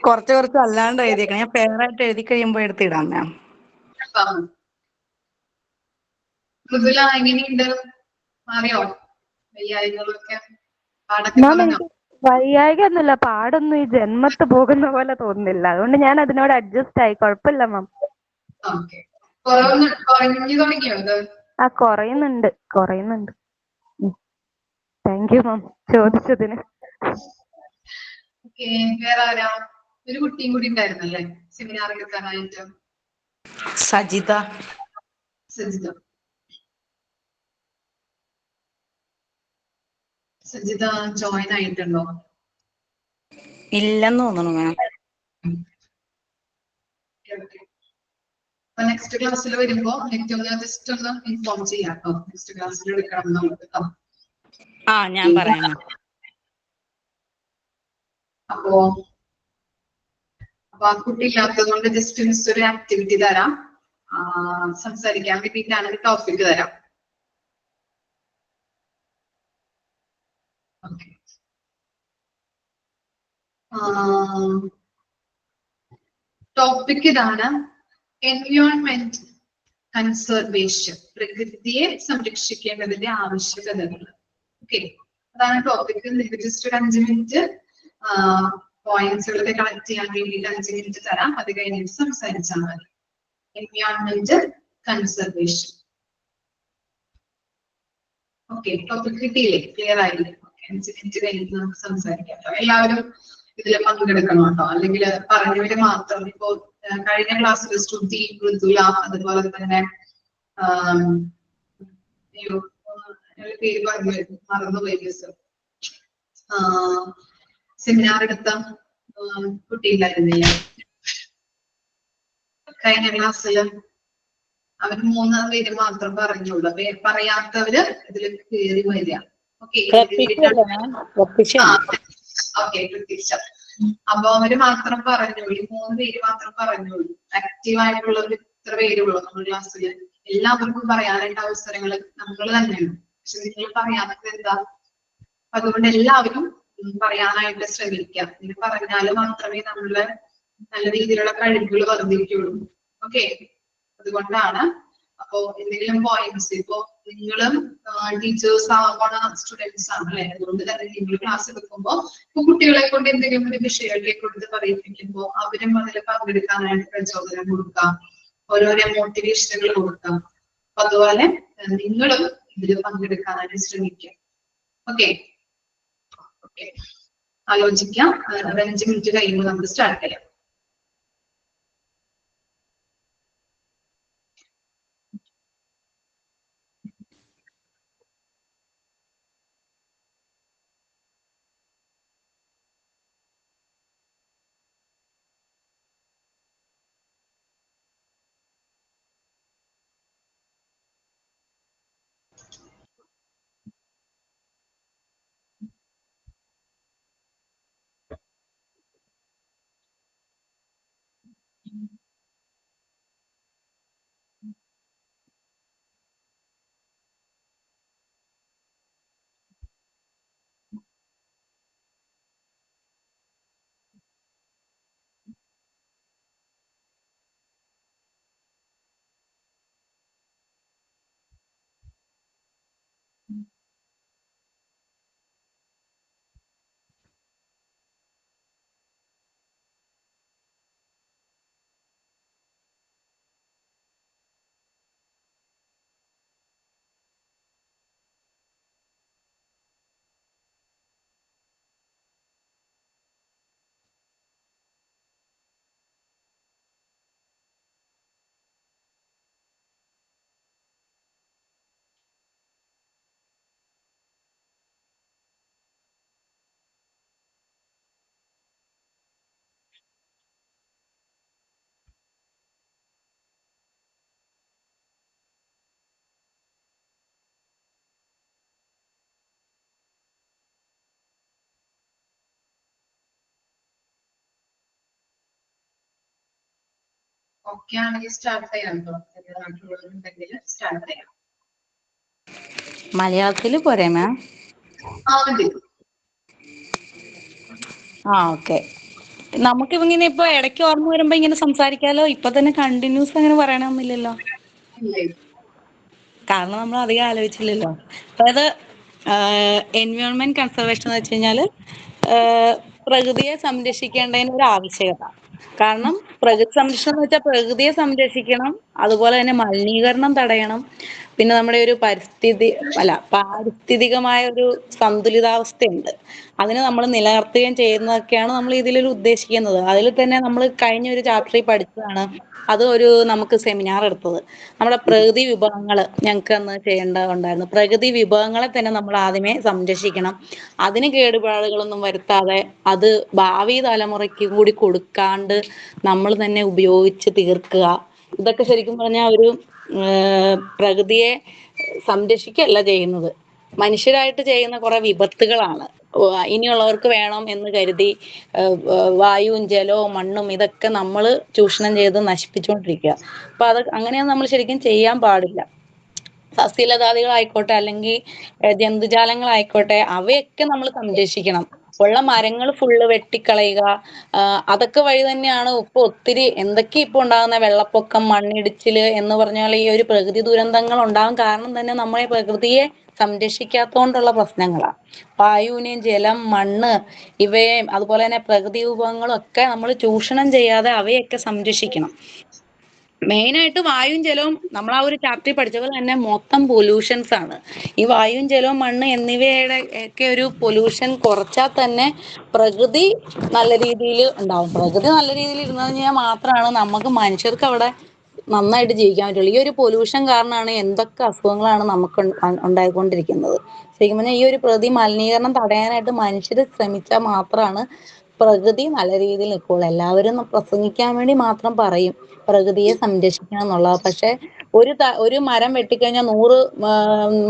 കുറച്ച് അല്ലാണ്ട് എഴുതിയേക്കണം. ഞാൻ ഫെയർ ആയിട്ട് എഴുതി കഴിയുമ്പോ എടുത്തിടാം മാം. മൃദുല എങ്ങനെയുണ്ട്? മാറിയോ വയ്യായികളൊക്കെ? വയ്യായിക ഒന്നുമില്ല, പാടൊന്നും ഈ ജന്മത്ത് പോകുന്ന പോലെ തോന്നുന്നില്ല. അതുകൊണ്ട് ഞാൻ അതിനോട് അഡ്ജസ്റ്റ് ആയി. കുഴപ്പമില്ല മാം. കുറയുന്നുണ്ട്. താങ്ക് യു മാം ചോദിച്ചതിന്. വേറെ ആരാ? ഒരു കുട്ടിയും കൂടി ഉണ്ടായിരുന്നല്ലേ സെമിനാർ എടുക്കാനായിട്ട്? സജിത ജോയിൻ ആയിട്ടുണ്ടോ? ഇല്ലെന്ന് തോന്നുന്നു മാം. നെക്സ്റ്റ് ക്ലാസ്സിൽ വരുമ്പോ ജസ്റ്റ് ഒന്ന് ഇൻഫോം ചെയ്യാം കേട്ടോ. നെക്സ്റ്റ് ക്ലാസ്സിൽ എടുക്കണം നമുക്ക്. ഞാൻ പറയാം. അപ്പോ ആ കുട്ടി ഇല്ലാത്തത് കൊണ്ട് ജസ്റ്റ് മിസ് ഒരു ആക്ടിവിറ്റി തരാം. സംസാരിക്കാൻ വേണ്ടിയിട്ടാണ് ടോപ്പിക് തരാം. ടോപ്പിക് ഇതാണ്, എൻവയോൺമെന്റ് കൺസർവേഷൻ, പ്രകൃതിയെ സംരക്ഷിക്കേണ്ടതിന്റെ ആവശ്യകതകൾ. ഓക്കെ, അതാണ് ടോപ്പിക്. ജസ്റ്റ് ഒരു 5 മിനിറ്റ് പോയിന്റ്സുകളൊക്കെ കളക്ട് ചെയ്യാൻ വേണ്ടിയിട്ട് 5 മിനിറ്റ് തരാം. അത് കഴിഞ്ഞിട്ട് സംസാരിച്ചാൽ മതി. Environment conservation. ഓക്കെ, ടോപ്പിക് കിട്ടിയില്ലേ? ക്ലിയർ ആയില്ലേ? 5 മിനിറ്റ് കഴിഞ്ഞിട്ട് നമുക്ക് സംസാരിക്കാം. എല്ലാവരും ഇതിൽ പങ്കെടുക്കണം കേട്ടോ. അല്ലെങ്കിൽ പറഞ്ഞവര് മാത്രം. ഇപ്പോ കഴിഞ്ഞ ക്ലാസ്സിൽ സ്തുതി, മൃദുല, അതുപോലെ തന്നെ പേര് മറന്നുപോയി സർ, സെമിനാർ എടുത്ത കുട്ടി ഉണ്ടായിരുന്നില്ല കഴിഞ്ഞ ക്ലാസ്സില്? അവർ 3 പേര് മാത്രം പറഞ്ഞുള്ളൂ. പറയാത്തവര് ഇതിൽ കയറി വരിക. ഓക്കെ, പ്രതീക്ഷ. അപ്പൊ അവര് മാത്രം പറഞ്ഞോളൂ. 3 പേര് മാത്രം പറഞ്ഞോളൂ. ആക്റ്റീവ് ആയിട്ടുള്ളവർ ഇത്ര പേരുള്ളൂ നമ്മുടെ ക്ലാസ്സിൽ. എല്ലാവർക്കും പറയാനായിട്ട് അവസരങ്ങൾ നമ്മൾ തന്നെയാണ്. പക്ഷെ നിങ്ങൾ പറയാത്തത് എന്താ? അതുകൊണ്ട് എല്ലാവരും പറയാനായിട്ട് ശ്രമിക്കാം. നിങ്ങൾ പറഞ്ഞാൽ മാത്രമേ നമ്മള് നല്ല രീതിയിലുള്ള കഴിവുകൾ വർദ്ധിക്കുള്ളൂ. ഓക്കെ, അതുകൊണ്ടാണ്. അപ്പോ എന്തെങ്കിലും പോയിന്റ്സ്, ഇപ്പോ നിങ്ങളും ടീച്ചേഴ്സ് ആവണ സ്റ്റുഡൻസ് ആണ് അല്ലെ? അതുകൊണ്ട് തന്നെ നിങ്ങൾ ക്ലാസ് എടുക്കുമ്പോ ഇപ്പൊ കുട്ടികളെ കൊണ്ട് എന്തെങ്കിലും ഒരു വിഷയത്തെ കൊണ്ട് പറയിപ്പിക്കുമ്പോ അവരും അതിൽ പങ്കെടുക്കാനായിട്ട് പ്രചോദനം കൊടുക്കാം, ഓരോരോ മോട്ടിവേഷനുകൾ കൊടുക്കാം. അപ്പൊ അതുപോലെ നിങ്ങളും ഇതിൽ പങ്കെടുക്കാനായിട്ട് ശ്രമിക്കാം. ഓക്കെ, ആലോചിക്കാം. 5 മിനിറ്റ് കഴിയുമ്പോൾ നമുക്ക് സ്റ്റാർട്ട് ചെയ്യാം. ഓക്കെ ആണെങ്കിൽ സ്റ്റാർട്ട് ചെയ്യാം കേട്ടോ. നാട്ടിലുള്ളവരുണ്ടെങ്കിൽ സ്റ്റാർട്ട് ചെയ്യാം. മലയാളത്തിൽ പോരെ മാം? മതി. ഓക്കെ. നമുക്ക് ഇങ്ങനെ ഇപ്പൊ ഇടയ്ക്ക് ഓർമ്മ വരുമ്പോ ഇങ്ങനെ സംസാരിക്കാലോ. ഇപ്പൊ തന്നെ കണ്ടിന്യൂസ് അങ്ങനെ പറയണമെന്നില്ലല്ലോ. ഇല്ലേ? കാരണം നമ്മൾ അധികം ആലോചിച്ചില്ലല്ലോ. അതായത് എൻവയോൺമെന്റ് കൺസർവേഷൻ എന്ന് വെച്ച് കഴിഞ്ഞാല് പ്രകൃതിയെ സംരക്ഷിക്കേണ്ടതിന് ഒരു ആവശ്യകത. കാരണം പ്രകൃതി സംരക്ഷണം എന്ന് വെച്ചാൽ പ്രകൃതിയെ സംരക്ഷിക്കണം, അതുപോലെ തന്നെ മലിനീകരണം തടയണം, പിന്നെ നമ്മുടെ ഒരു പാരിസ്ഥിതികമായ ഒരു സന്തുലിതാവസ്ഥയുണ്ട്, അതിനെ നമ്മൾ നിലനിർത്തുകയും ചെയ്യുന്നതൊക്കെയാണ് നമ്മൾ ഇതിലൊരു ഉദ്ദേശിക്കുന്നത്. അതിൽ തന്നെ നമ്മൾ കഴിഞ്ഞ ഒരു ചാപ്റ്ററിൽ പഠിച്ചതാണ്, അത് നമുക്ക് സെമിനാർ എടുത്തത്. നമ്മുടെ പ്രകൃതി വിഭവങ്ങൾ ഞങ്ങൾക്ക് അന്ന് ചെയ്യേണ്ടതുണ്ടായിരുന്നു. പ്രകൃതി വിഭവങ്ങളെ തന്നെ നമ്മൾ ആദ്യമേ സംരക്ഷിക്കണം, അതിന് കേടുപാടുകളൊന്നും വരുത്താതെ അത് ഭാവി തലമുറയ്ക്ക് കൂടി കൊടുക്കാണ്ട് നമ്മൾ തന്നെ ഉപയോഗിച്ച് തീർക്കുക. ഇതൊക്കെ ശരിക്കും പറഞ്ഞാൽ ഒരു പ്രകൃതിയെ സംരക്ഷിക്കുകയല്ല ചെയ്യുന്നത്, മനുഷ്യരായിട്ട് ചെയ്യുന്ന കുറെ വിപത്തുകളാണ്. ഇനിയുള്ളവർക്ക് വേണം എന്ന് കരുതി വായുവും ജലവും മണ്ണും ഇതൊക്കെ നമ്മൾ ചൂഷണം ചെയ്ത് നശിപ്പിച്ചുകൊണ്ടിരിക്കുക. അപ്പൊ അങ്ങനെയൊന്നും നമ്മൾ ശരിക്കും ചെയ്യാൻ പാടില്ല. സസ്യലതാദികളായിക്കോട്ടെ അല്ലെങ്കിൽ ജന്തുജാലങ്ങളായിക്കോട്ടെ, അവയൊക്കെ നമ്മൾ സംരക്ഷിക്കണം. ഉള്ള മരങ്ങൾ ഫുള്ള് വെട്ടിക്കളയുക, അതൊക്കെ വഴി തന്നെയാണ് ഇപ്പൊ ഒത്തിരി എന്തൊക്കെ ഇപ്പൊ ഉണ്ടാകുന്ന വെള്ളപ്പൊക്കം, മണ്ണിടിച്ചില് എന്ന് പറഞ്ഞാൽ ഈ ഒരു പ്രകൃതി ദുരന്തങ്ങൾ ഉണ്ടാകാൻ കാരണം തന്നെ നമ്മളെ പ്രകൃതിയെ സംരക്ഷിക്കാത്തതുകൊണ്ടുള്ള പ്രശ്നങ്ങളാണ്. വായുവിനെയും ജലം, മണ്ണ് ഇവയെയും അതുപോലെ തന്നെ പ്രകൃതി വിഭവങ്ങളും ഒക്കെ നമ്മൾ ചൂഷണം ചെയ്യാതെ അവയൊക്കെ സംരക്ഷിക്കണം. മെയിനായിട്ട് വായുവും ജലവും നമ്മൾ ആ ഒരു ചാപ്റ്ററിൽ പഠിച്ച പോലെ തന്നെ മൊത്തം പൊല്യൂഷൻസ് ആണ്. ഈ വായുവും ജലവും മണ്ണ് എന്നിവയുടെ ഒക്കെ ഒരു പൊല്യൂഷൻ കുറച്ചാൽ തന്നെ പ്രകൃതി നല്ല രീതിയിൽ ഉണ്ടാവും. പ്രകൃതി നല്ല രീതിയിൽ ഇരുന്നു കഴിഞ്ഞാൽ മാത്രമാണ് നമുക്ക് മനുഷ്യർക്ക് അവിടെ നന്നായിട്ട് ജീവിക്കാൻ പറ്റുള്ളൂ. ഈ ഒരു പൊല്യൂഷൻ കാരണമാണ് എന്തൊക്കെ അസുഖങ്ങളാണ് നമുക്ക് ഉണ്ടായിക്കൊണ്ടിരിക്കുന്നത്. ശരിക്കും പറഞ്ഞാൽ ഈ ഒരു പ്രകൃതി മലിനീകരണം തടയാനായിട്ട് മനുഷ്യർ ശ്രമിച്ചാൽ മാത്രമാണ് പ്രകൃതി നല്ല രീതിയിൽ നിൽക്കുള്ളൂ. എല്ലാവരും പ്രസംഗിക്കാൻ വേണ്ടി മാത്രം പറയും പ്രകൃതിയെ സംരക്ഷിക്കണം എന്നുള്ളത്. പക്ഷെ ഒരു മരം വെട്ടിക്കഴിഞ്ഞാൽ 100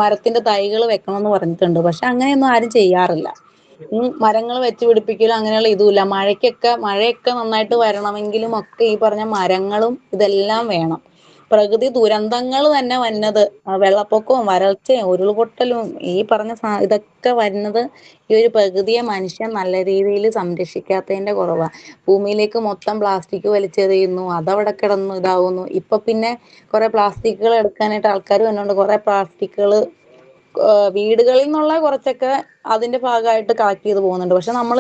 മരത്തിന്റെ തൈകൾ വെക്കണം എന്ന് പറഞ്ഞിട്ടുണ്ട്. പക്ഷെ അങ്ങനെയൊന്നും ആരും ചെയ്യാറില്ല. മരങ്ങൾ വെച്ച് പിടിപ്പിക്കലും അങ്ങനെയുള്ള ഇതുമില്ല. മഴയൊക്കെ നന്നായിട്ട് വരണമെങ്കിലും ഒക്കെ ഈ പറഞ്ഞ മരങ്ങളും ഇതെല്ലാം വേണം. പ്രകൃതി ദുരന്തങ്ങൾ തന്നെ വന്നത് വെള്ളപ്പൊക്കവും വരൾച്ചയും ഉരുൾപൊട്ടലും ഈ പറഞ്ഞ ഇതൊക്കെ വരുന്നത് ഈ ഒരു പ്രകൃതിയെ മനുഷ്യൻ നല്ല രീതിയിൽ സംരക്ഷിക്കാത്തതിന്റെ കുറവാണ്. ഭൂമിയിലേക്ക് മൊത്തം പ്ലാസ്റ്റിക് വലിച്ചെറിയുന്നു, അതവിടെ കിടന്നു ഇതാവുന്നു. ഇപ്പൊ പിന്നെ കുറെ പ്ലാസ്റ്റിക്കുകൾ എടുക്കാനായിട്ട് ആൾക്കാർ വന്നുകൊണ്ട് കുറെ പ്ലാസ്റ്റിക്കുകൾ വീടുകളിൽ നിന്നുള്ള കുറച്ചൊക്കെ അതിന്റെ ഭാഗമായിട്ട് കളക്ട് ചെയ്ത് പോകുന്നുണ്ട്. പക്ഷെ നമ്മൾ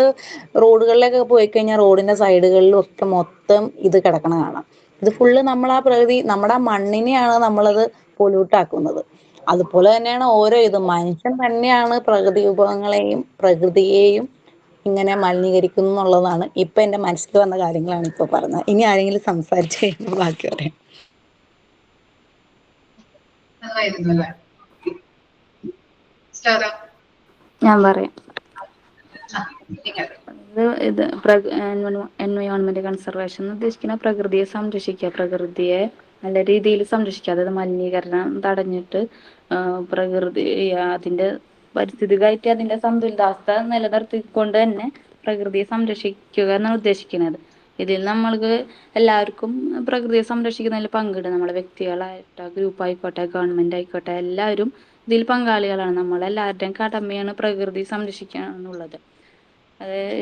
റോഡുകളിലൊക്കെ പോയി കഴിഞ്ഞാൽ റോഡിന്റെ സൈഡുകളിലും ഒക്കെ മൊത്തം ഇത് കിടക്കണ കാണാം. ഇത് ഫുള്ള് നമ്മൾ ആ പ്രകൃതി നമ്മുടെ ആ മണ്ണിനെയാണ് നമ്മളത് പൊല്യൂട്ടാക്കുന്നത്. അതുപോലെ തന്നെയാണ് ഓരോ മനുഷ്യൻ തന്നെയാണ് പ്രകൃതി വിഭവങ്ങളെയും പ്രകൃതിയെയും ഇങ്ങനെ മലിനീകരിക്കുന്നു എന്നുള്ളതാണ് ഇപ്പൊ എന്റെ മനസ്സിൽ വന്ന കാര്യങ്ങളാണ് ഇപ്പൊ പറഞ്ഞത്. ഇനി ആരെങ്കിലും സംസാരിച്ചു കഴിയുമ്പോൾ ബാക്കി പറയാം. ഞാൻ പറയാം. ഇത് എൻവയോൺമെന്റ് കൺസർവേഷൻ എന്ന് ഉദ്ദേശിക്കുന്ന പ്രകൃതിയെ സംരക്ഷിക്കുക, പ്രകൃതിയെ നല്ല രീതിയിൽ സംരക്ഷിക്കുക. അതായത് മലിനീകരണം തടഞ്ഞിട്ട് പ്രകൃതി അതിന്റെ പരിസ്ഥിതികായിട്ട് അതിന്റെ സന്തുലിതാവസ്ഥ നിലനിർത്തിക്കൊണ്ട് തന്നെ പ്രകൃതിയെ സംരക്ഷിക്കുക എന്നാണ് ഉദ്ദേശിക്കുന്നത്. ഇതിൽ നമ്മൾക്ക് എല്ലാവർക്കും പ്രകൃതിയെ സംരക്ഷിക്കുന്നതിൽ പങ്കിടും. നമ്മളെ വ്യക്തികളായിട്ടോ ഗ്രൂപ്പായിക്കോട്ടെ ഗവൺമെന്റ് ആയിക്കോട്ടെ എല്ലാവരും ഇതിൽ പങ്കാളികളാണ്. നമ്മളെല്ലാവരുടെയും കടമയാണ് പ്രകൃതി സംരക്ഷിക്കുക എന്നുള്ളത്.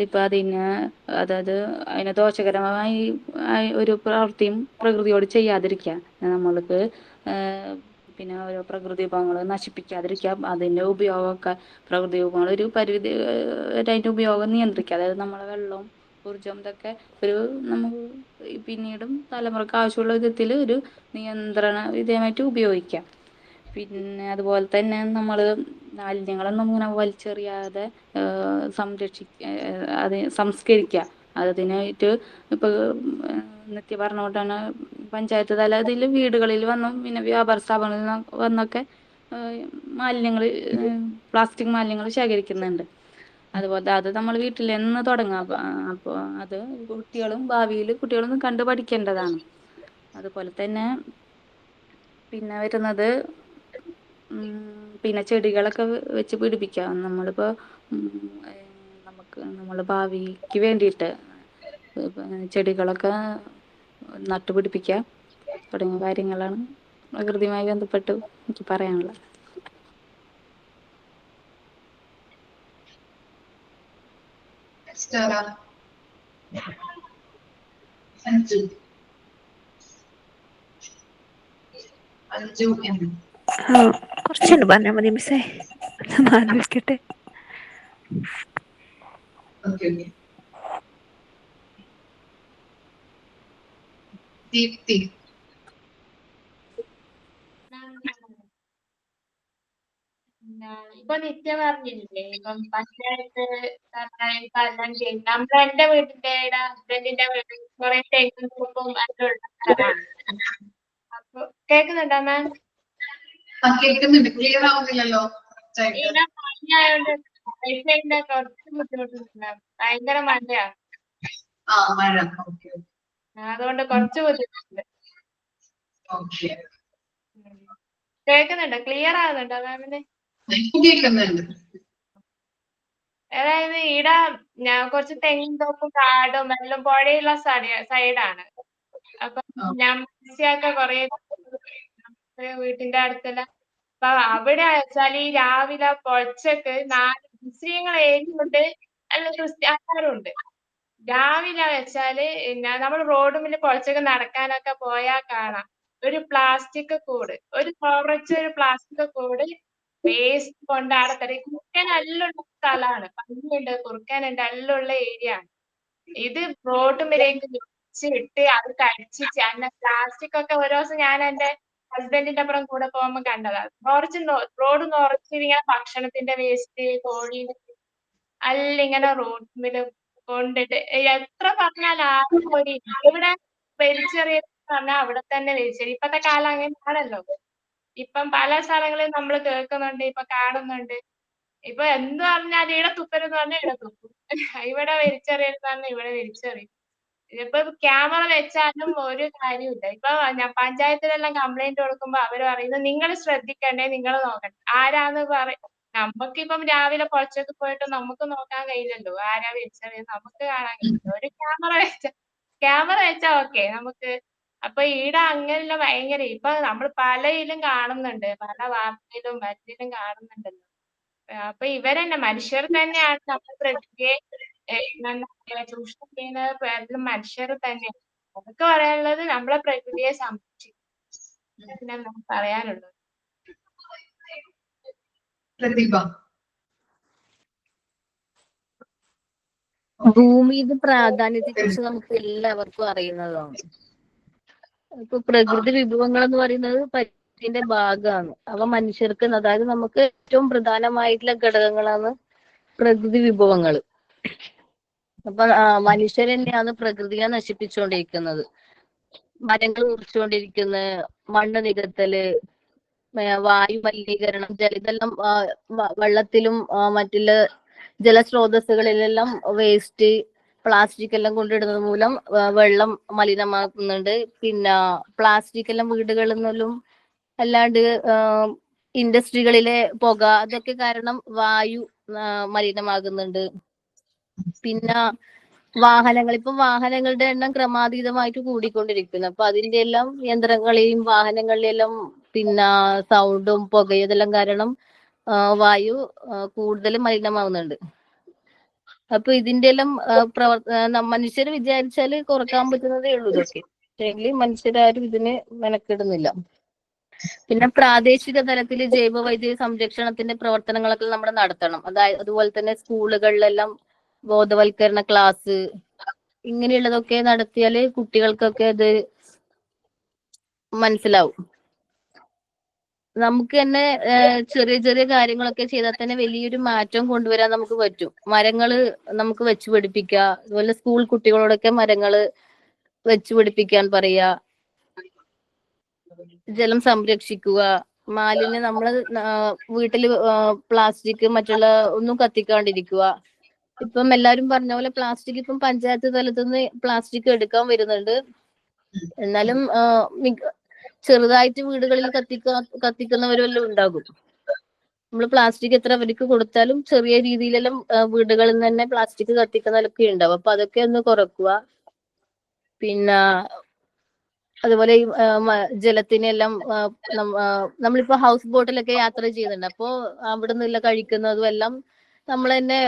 ഇപ്പൊ അതായത് അതിനെ ദോഷകരമായി ഒരു പ്രവൃത്തിയും പ്രകൃതിയോട് ചെയ്യാതിരിക്കുക. നമ്മൾക്ക് പിന്നെ ഓരോ പ്രകൃതി വിഭവങ്ങൾ നശിപ്പിക്കാതിരിക്കുക. അതിന്റെ ഉപയോഗമൊക്കെ പ്രകൃതി വിഭവങ്ങൾ ഒരു പരിധി അതിന്റെ ഉപയോഗം നിയന്ത്രിക്കുക. അതായത് നമ്മളെ വെള്ളവും ഊർജവും ഇതൊക്കെ നമുക്ക് പിന്നീടും തലമുറക്ക് ആവശ്യമുള്ള വിധത്തിൽ ഒരു നിയന്ത്രണ വിധേയമായിട്ട് ഉപയോഗിക്കാം. പിന്നെ അതുപോലെ തന്നെ നമ്മൾ മാലിന്യങ്ങളൊന്നും ഇങ്ങനെ വലിച്ചെറിയാതെ സംസ്കരിക്കുക. അതിനായിട്ട് ഇപ്പൊ നിത്യ പറഞ്ഞുകൊണ്ടാണ് പഞ്ചായത്ത് തലത്തിൽ വീടുകളിൽ വന്നും പിന്നെ വ്യാപാര സ്ഥാപനങ്ങളിൽ വന്നൊക്കെ മാലിന്യങ്ങൾ പ്ലാസ്റ്റിക് മാലിന്യങ്ങൾ ശേഖരിക്കുന്നുണ്ട്. അതുപോലെ അത് നമ്മൾ വീട്ടിൽ നിന്ന് തുടങ്ങാം. അപ്പോൾ അത് ഭാവിയിൽ കുട്ടികളും കണ്ടു പഠിക്കേണ്ടതാണ്. അതുപോലെ തന്നെ പിന്നെ വരുന്നത് പിന്നെ ചെടികളൊക്കെ വെച്ച് പിടിപ്പിക്കാം. നമ്മളിപ്പോൾ നമ്മൾ ഭാവിക്ക് വേണ്ടിയിട്ട് ചെടികളൊക്കെ നട്ടുപിടിപ്പിക്കുക. തുടങ്ങിയ കാര്യങ്ങളാണ് പ്രകൃതിയുമായി ബന്ധപ്പെട്ട് എനിക്ക് പറയാനുള്ളത്. കുറച്ചുണ്ട് പറഞ്ഞാൽ മതി മിസ്സേ, ആലോചിക്കട്ടെ. ദീപ്തി. ഇപ്പൊ നിത്യ പറഞ്ഞില്ലേ, ഇപ്പം പഞ്ചായത്ത് ഇപ്പൊ എല്ലാം ചെയ്യും. നമ്മുടെ എന്റെ വീടിന്റെ ഹസ്ബൻഡിന്റെ വീട്ടിൽ കുറെ തെങ്ങും തോപ്പും എല്ലാം ഉള്ള സ്ഥലമാണ്. അപ്പൊ കേൾക്കുന്നുണ്ടോ മാം? കേൾക്കുന്നുണ്ട്, ക്ലിയർ ആവുന്നില്ലല്ലോ. ഇവിടെ മഴയായോണ്ട് വൈഫൈന്റെ കുറച്ച് ബുദ്ധിമുട്ടുണ്ട്. ഭയങ്കര മഴയാണ്, മഴ. അതുകൊണ്ട് കുറച്ച് ബുദ്ധിമുട്ടുണ്ട്. കേൾക്കുന്നുണ്ടോ? ക്ലിയർ ആവുന്നുണ്ടോ മാമിന്? കേൾക്കുന്നുണ്ട്. അതായത് ഇവിടെ ഞാൻ കുറച്ച് തെങ്ങിൻ തോപ്പും കാടും എല്ലാം പുഴയുള്ള സൈഡാണ്. അപ്പൊ ഞാൻ മനസ്സിലാക്ക കൊറേ വീട്ടിന്റെ അടുത്തുള്ള, അപ്പൊ അവിടെ വെച്ചാല് ഈ രാവിലെ പൊലച്ചക്ക് 4 മുസ്ലിങ്ങൾ ഏരിയുണ്ട്, അല്ല ക്രിസ്ത്യാനികളുണ്ട്. രാവിലെ വെച്ചാല് നമ്മൾ റോഡുമില് പൊലച്ചക്ക് നടക്കാനൊക്കെ പോയാൽ കാണാം ഒരു പ്ലാസ്റ്റിക് കൂട്, ഒരു കുറച്ചൊരു പ്ലാസ്റ്റിക് കൂട് വേസ്റ്റ് കൊണ്ട് അവിടെ തരും. കുറുക്കൻ എല്ലാം ഉള്ള സ്ഥലമാണ്, പന്നിയുണ്ട്, കുറുക്കനുണ്ട്, എല്ലാം ഉള്ള ഏരിയ ആണ്. ഇത് റോഡുമിലേക്ക് ഇട്ട് അത് കഴിച്ച് പ്ലാസ്റ്റിക് ഒക്കെ ഒരു ദിവസം ഞാൻ എന്റെ ഹസ്ബൻഡിന്റെ അപ്പുറം കൂടെ പോകുമ്പോ കണ്ടതാണ്. റോഡ് നിറച്ചിങ്ങനെ ഭക്ഷണത്തിന്റെ വേസ്റ്റ്, കോഴീന്റെ എല്ലാം ഇങ്ങനെ റോഡുമില് കൊണ്ടിട്ട് എത്ര പറഞ്ഞാൽ ആരും ഒരു ഇവിടെ വലിച്ചെറിയ പറഞ്ഞാൽ അവിടെ തന്നെ വലിച്ചെറിയും. ഇപ്പത്തെ കാലം അങ്ങനെയാണല്ലോ. ഇപ്പം പല സ്ഥലങ്ങളിൽ നമ്മൾ കേൾക്കുന്നുണ്ട്, ഇപ്പൊ കാണുന്നുണ്ട്. ഇപ്പൊ എന്ത് പറഞ്ഞാൽ ഇവിടെ തുപ്പരെന്ന് പറഞ്ഞാൽ ഇവിടെ തുപ്പും, ഇവിടെ വലിച്ചെറിയെന്ന് പറഞ്ഞാൽ ഇവിടെ വലിച്ചെറിയും. ഇതിപ്പോ ക്യാമറ വെച്ചാലും ഒരു കാര്യമില്ല. ഇപ്പൊ ഞാൻ പഞ്ചായത്തിലെല്ലാം കംപ്ലൈന്റ് കൊടുക്കുമ്പോ അവര് പറയുന്നത് നിങ്ങൾ ശ്രദ്ധിക്കണ്ടേ, നിങ്ങൾ നോക്കണ്ടേ. ആരാന്ന് നമുക്കിപ്പം രാവിലെ പൊലച്ചക്ക് പോയിട്ട് നമുക്ക് നോക്കാൻ കഴിയില്ലല്ലോ ആരാ വലിച്ചെറിയത്, നമുക്ക് കാണാൻ കഴിയില്ല. ഒരു ക്യാമറ വെച്ചാ ഓക്കെ നമുക്ക്. അപ്പൊ ഈടെ അങ്ങനെയുള്ള ഭയങ്കര ഇപ്പൊ നമ്മൾ പലയിലും കാണുന്നുണ്ട്, പല വാർത്തയിലും മറ്റിലും കാണുന്നുണ്ടല്ലോ. അപ്പൊ ഇവരെന്നെ മനുഷ്യർ തന്നെയാണ് നമ്മുടെ പ്രകൃതിയെ ചൂഷണം ചെയ്യുന്നത്, മനുഷ്യർ തന്നെയാണ്. നമുക്ക് പറയാനുള്ളത് നമ്മളെ പ്രകൃതിയെ സംരക്ഷിക്കുക, നമുക്ക് പറയാനുള്ളത്. പ്രതിഭ. ഭൂമിയുടെ പ്രാധാന്യത്തെ കുറിച്ച് നമുക്ക് എല്ലാവർക്കും അറിയുന്നതാണ്. ഇപ്പൊ പ്രകൃതി വിഭവങ്ങൾ എന്ന് പറയുന്നത് പരിസ്ഥിതിന്റെ ഭാഗമാണ്. അവ മനുഷ്യർക്ക്, അതായത് നമുക്ക് ഏറ്റവും പ്രധാനമായിട്ടുള്ള ഘടകങ്ങളാണ് പ്രകൃതി വിഭവങ്ങൾ. അപ്പൊ മനുഷ്യർ തന്നെയാണ് പ്രകൃതിയെ നശിപ്പിച്ചുകൊണ്ടിരിക്കുന്നത്. മരങ്ങൾ മുറിച്ചുകൊണ്ടിരിക്കുന്നത്, മണ്ണ് നികത്തല്, വായു മലിനീകരണം, ഇതെല്ലാം വെള്ളത്തിലും മറ്റുള്ള ജലസ്രോതസ്സുകളിലെല്ലാം വേസ്റ്റ്, പ്ലാസ്റ്റിക് എല്ലാം കൊണ്ടിടുന്നത് മൂലം വെള്ളം മലിനമാക്കുന്നുണ്ട്. പിന്നെ പ്ലാസ്റ്റിക് എല്ലാം വീടുകളിൽ നിന്നെല്ലാം അല്ലാണ്ട് ഇൻഡസ്ട്രികളിലെ പുക, അതൊക്കെ കാരണം വായു മലിനമാകുന്നുണ്ട്. പിന്നെ ഇപ്പം വാഹനങ്ങളുടെ എണ്ണം ക്രമാതീതമായിട്ട് കൂടിക്കൊണ്ടിരിക്കുന്നു. അപ്പൊ അതിന്റെ എല്ലാം യന്ത്രങ്ങളെയും വാഹനങ്ങളിലെയും എല്ലാം പിന്നെ സൗണ്ടും പുകയും ഇതെല്ലാം കാരണം വായു കൂടുതൽ മലിനമാവുന്നുണ്ട്. അപ്പൊ ഇതിന്റെ എല്ലാം മനുഷ്യർ വിചാരിച്ചാല് കുറക്കാൻ പറ്റുന്നതേ ഉള്ളൂ ഇതൊക്കെ. പക്ഷേ മനുഷ്യരാരും ഇതിന് മെനക്കെടുന്നില്ല. പിന്നെ പ്രാദേശിക തലത്തിൽ ജൈവ വൈദ്യുതി സംരക്ഷണത്തിന്റെ പ്രവർത്തനങ്ങളൊക്കെ നമ്മൾ നടത്തണം. അതുപോലെ തന്നെ സ്കൂളുകളിലെല്ലാം ബോധവൽക്കരണ ക്ലാസ് ഇങ്ങനെയുള്ളതൊക്കെ നടത്തിയാല് കുട്ടികൾക്കൊക്കെ അത് മനസ്സിലാവും. നമുക്ക് തന്നെ ചെറിയ ചെറിയ കാര്യങ്ങളൊക്കെ ചെയ്താൽ തന്നെ വലിയൊരു മാറ്റം കൊണ്ടുവരാൻ നമുക്ക് പറ്റും. മരങ്ങള് നമുക്ക് വെച്ച് പിടിപ്പിക്കുക, അതുപോലെ സ്കൂൾ കുട്ടികളോടൊക്കെ മരങ്ങള് വെച്ച് പിടിപ്പിക്കാൻ പറയുക, ജലം സംരക്ഷിക്കുക, മാലിന്യം നമ്മള് വീട്ടില് പ്ലാസ്റ്റിക് മറ്റുള്ള ഒന്നും കത്തിക്കാണ്ടിരിക്കുക. ഇപ്പം എല്ലാരും പറഞ്ഞ പോലെ പ്ലാസ്റ്റിക് ഇപ്പം പഞ്ചായത്ത് തലത്തുനിന്ന് പ്ലാസ്റ്റിക് എടുക്കാൻ വരുന്നുണ്ട്. എന്നാലും ചെറുതായിട്ട് വീടുകളിൽ കത്തിക്കുന്നവരെല്ലാം ഉണ്ടാകും. നമ്മൾ പ്ലാസ്റ്റിക് എത്ര അവർക്ക് കൊടുത്താലും ചെറിയ രീതിയിലെല്ലാം വീടുകളിൽ നിന്ന് തന്നെ പ്ലാസ്റ്റിക് കത്തിക്കുന്നവരൊക്കെ ഉണ്ടാവും. അപ്പൊ അതൊക്കെ ഒന്ന് കുറക്കുക. പിന്നെ അതുപോലെ ഈ ജലത്തിനെല്ലാം നമ്മളിപ്പോ ഹൗസ് ബോട്ടിലൊക്കെ യാത്ര ചെയ്യുന്നുണ്ട്. അപ്പോ അവിടെ നിന്നെല്ലാം കഴിക്കുന്നതും എല്ലാം നമ്മൾ തന്നെ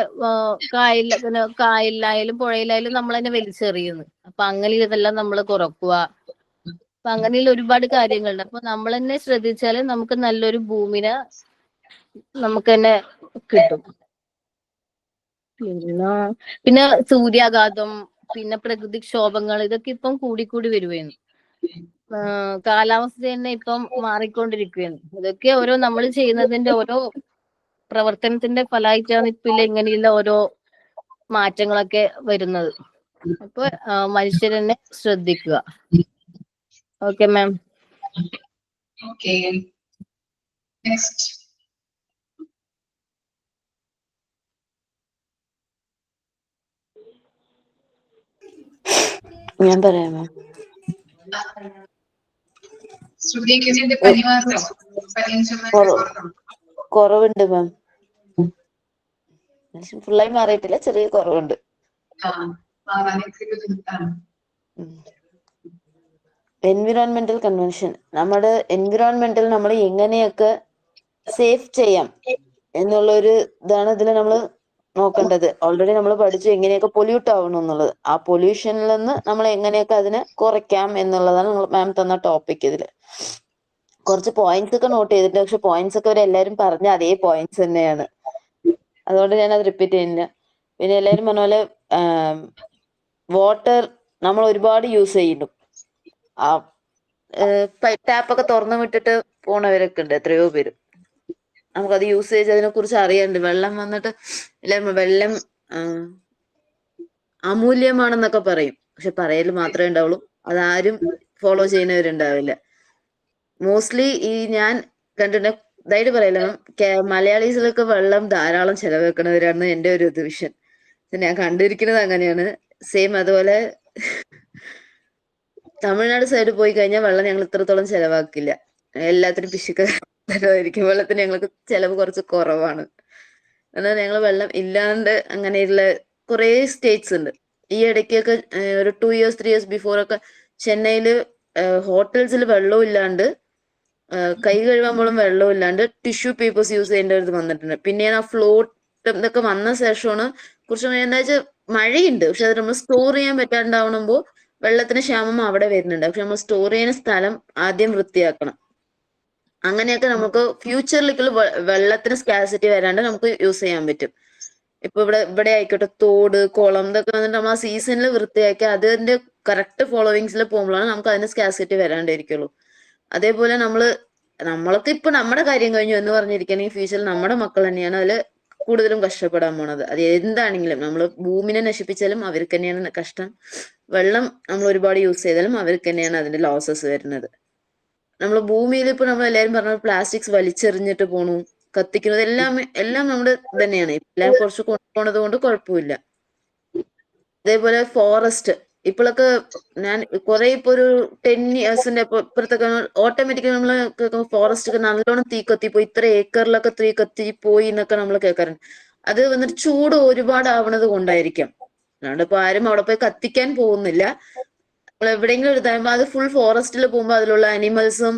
കായലിലായാലും പുഴയിലായാലും നമ്മൾ തന്നെ വലിച്ചെറിയുന്നു. അപ്പൊ അങ്ങനെ ഇതെല്ലാം നമ്മൾ കുറക്കുക. അപ്പൊ അങ്ങനെയുള്ള ഒരുപാട് കാര്യങ്ങളുണ്ട്. അപ്പൊ നമ്മൾ തന്നെ ശ്രദ്ധിച്ചാൽ നമുക്ക് നല്ലൊരു ഭൂമിനെ നമുക്ക് തന്നെ കിട്ടും. പിന്നെ സൂര്യാഘാതം, പിന്നെ പ്രകൃതിക്ഷോഭങ്ങൾ, ഇതൊക്കെ ഇപ്പം കൂടിക്കൂടി വരുവായിരുന്നു. കാലാവസ്ഥ തന്നെ ഇപ്പം മാറിക്കൊണ്ടിരിക്കുകയാണ്. ഇതൊക്കെ ഓരോ നമ്മൾ ചെയ്യുന്നതിന്റെ ഓരോ പ്രവർത്തനത്തിന്റെ ഫലമായിട്ടാണ് ഇപ്പൊ ഇങ്ങനെയുള്ള ഓരോ മാറ്റങ്ങളൊക്കെ വരുന്നത്. അപ്പൊ മനുഷ്യരെന്നെ ശ്രദ്ധിക്കുക. Okay ma'am. Okay, next. ഞാൻ പറയാമോ? ശ്രുതിക്ക് പനി മാറുമോ? പനിയും ചുമയൊക്കെ കുറഞ്ഞോ? കുറവുണ്ട് മാം. ഫുള്ളായി മാറിയിട്ടില്ല, ചെറിയ കുറവുണ്ട്. മാറാനൊക്കെ ബുദ്ധിമുട്ടാണ്. എൻവിറോൺമെന്റൽ കൺവെൻഷൻ, നമ്മുടെ എൻവിറോൺമെന്റൽ നമ്മൾ എങ്ങനെയൊക്കെ സേഫ് ചെയ്യാം എന്നുള്ളൊരു ഇതാണ് ഇതിൽ നമ്മൾ നോക്കേണ്ടത്. ഓൾറെഡി നമ്മൾ പഠിച്ചു എങ്ങനെയൊക്കെ പൊല്യൂട്ട് ആവണം എന്നുള്ളത്. ആ പൊല്യൂഷനിൽ നിന്ന് നമ്മൾ എങ്ങനെയൊക്കെ അതിനെ കുറയ്ക്കാം എന്നുള്ളതാണ് മാം തന്ന ടോപ്പിക്. ഇതിൽ കുറച്ച് പോയിന്റ്സ് ഒക്കെ നോട്ട് ചെയ്തിട്ടുണ്ട്, പക്ഷെ പോയിന്റ്സ് ഒക്കെ അവരെല്ലാരും പറഞ്ഞ അതേ പോയിന്റ്സ് തന്നെയാണ്, അതുകൊണ്ട് ഞാൻ അത് റിപ്പീറ്റ് ചെയ്യുന്നില്ല. പിന്നെ എല്ലാവരും പറഞ്ഞ പോലെ വാട്ടർ നമ്മൾ ഒരുപാട് യൂസ് ചെയ്യുന്നു. ആ ടാപ്പൊക്കെ തുറന്നു വിട്ടിട്ട് പോണവരൊക്കെ ഉണ്ട്, എത്രയോ പേര്. നമുക്കത് യൂസേജ് അതിനെ കുറിച്ച് അറിയാണ്ട്. വെള്ളം വന്നിട്ട് എല്ലാവരും വെള്ളം അമൂല്യമാണെന്നൊക്കെ പറയും, പക്ഷെ പറയൽ മാത്രമേ ഉണ്ടാവുള്ളൂ, അതാരും ഫോളോ ചെയ്യുന്നവരുണ്ടാവില്ല. മോസ്റ്റ്ലി ഈ ഞാൻ കണ്ടിട്ട് ഇതായിട്ട് പറയില്ല മാം, മലയാളീസിലൊക്കെ വെള്ളം ധാരാളം ചെലവെക്കണവരാണ് എൻ്റെ ഒരു വിഷൻ. ഞാൻ കണ്ടിരിക്കുന്നത് അങ്ങനെയാണ്. സെയിം അതുപോലെ തമിഴ്നാട് സൈഡ് പോയി കഴിഞ്ഞാൽ വെള്ളം ഞങ്ങൾ ഇത്രത്തോളം ചെലവാക്കില്ല, എല്ലാത്തിനും പിശുക്കായിരിക്കും. വെള്ളത്തിന് ഞങ്ങൾക്ക് ചെലവ് കുറച്ച് കുറവാണ്. എന്നാൽ ഞങ്ങൾ വെള്ളം ഇല്ലാണ്ട് അങ്ങനെയുള്ള കുറേ സ്റ്റേറ്റ്സ് ഉണ്ട്. ഈ ഇടയ്ക്കൊക്കെ ഒരു 2 years 3 years ബിഫോർ ഒക്കെ ചെന്നൈയില് ഹോട്ടൽസിൽ വെള്ളവും ഇല്ലാണ്ട്, കൈ കഴുകുമ്പോഴും വെള്ളവും ഇല്ലാണ്ട് ടിഷ്യൂ പേപ്പേഴ്സ് യൂസ് ചെയ്യേണ്ട ഒരു വന്നിട്ടുണ്ട്. പിന്നെ ആ ഫ്ലോട്ട് ഇതൊക്കെ വന്ന ശേഷമാണ് കുറച്ച് എന്താ വെച്ചാൽ മഴയുണ്ട്, പക്ഷെ അത് നമ്മൾ സ്റ്റോർ ചെയ്യാൻ പറ്റാണ്ടാവുമ്പോൾ വെള്ളത്തിന് ക്ഷാമം അവിടെ വരുന്നുണ്ട്. പക്ഷെ നമ്മൾ സ്റ്റോർ ചെയ്യുന്ന സ്ഥലം ആദ്യം വൃത്തിയാക്കണം. അങ്ങനെയൊക്കെ നമുക്ക് ഫ്യൂച്ചറിലേക്കുള്ള വെള്ളത്തിന് സ്കാസിറ്റി വരാണ്ട് നമുക്ക് യൂസ് ചെയ്യാൻ പറ്റും. ഇപ്പൊ ഇവിടെ ആയിക്കോട്ടെ, തോട് കുളം ഇതൊക്കെ വന്നിട്ട് നമ്മൾ ആ സീസണിൽ വൃത്തിയാക്കി അതിന്റെ കറക്റ്റ് ഫോളോവിങ്സിൽ പോകുമ്പോഴാണ് നമുക്ക് അതിന് സ്കാസിറ്റി വരാണ്ടിരിക്കുള്ളൂ. അതേപോലെ നമ്മളൊക്കെ ഇപ്പൊ നമ്മുടെ കാര്യം കഴിഞ്ഞു എന്ന് പറഞ്ഞിരിക്കുകയാണെങ്കിൽ ഫ്യൂച്ചറിൽ നമ്മുടെ മക്കൾ തന്നെയാണ് അതിൽ കൂടുതലും കഷ്ടപ്പെടാൻ പോണത്. അത് എന്താണെങ്കിലും നമ്മൾ ഭൂമിനെ നശിപ്പിച്ചാലും അവർക്ക് തന്നെയാണ് കഷ്ടം, വെള്ളം നമ്മൾ ഒരുപാട് യൂസ് ചെയ്താലും അവർക്ക് തന്നെയാണ് അതിന്റെ ലോസസ് വരുന്നത്. നമ്മൾ ഭൂമിയിൽ ഇപ്പൊ നമ്മൾ എല്ലാവരും പറഞ്ഞ പ്ലാസ്റ്റിക്സ് വലിച്ചെറിഞ്ഞിട്ട് പോണു, കത്തിക്കുന്നത് എല്ലാം നമ്മുടെ തന്നെയാണ്. എല്ലാം കുറച്ച് കൊണ്ടുപോണത് കൊണ്ട് കുഴപ്പമില്ല. അതേപോലെ ഫോറസ്റ്റ് ഇപ്പോഴൊക്കെ ഞാൻ കുറെ ഇപ്പൊ ഒരു 10 years ഇപ്പുറത്തൊക്കെ ഓട്ടോമാറ്റിക്കലി നമ്മള് ഫോറസ്റ്റ് ഒക്കെ നല്ലോണം തീ കത്തിപ്പോയി, ഇത്ര ഏക്കറിലൊക്കെ തീ കത്തിപ്പോയി എന്നൊക്കെ നമ്മൾ കേൾക്കാറുണ്ട്. അത് വന്നിട്ട് ചൂട് ഒരുപാട് ആവണത് കൊണ്ടായിരിക്കാം. അതുകൊണ്ട് ഇപ്പൊ ആരും അവിടെ പോയി കത്തിക്കാൻ പോകുന്നില്ല. നമ്മൾ എവിടെയെങ്കിലും ഒരു ടൈം അത് ഫുൾ ഫോറസ്റ്റിൽ പോകുമ്പോൾ അതിലുള്ള അനിമൽസും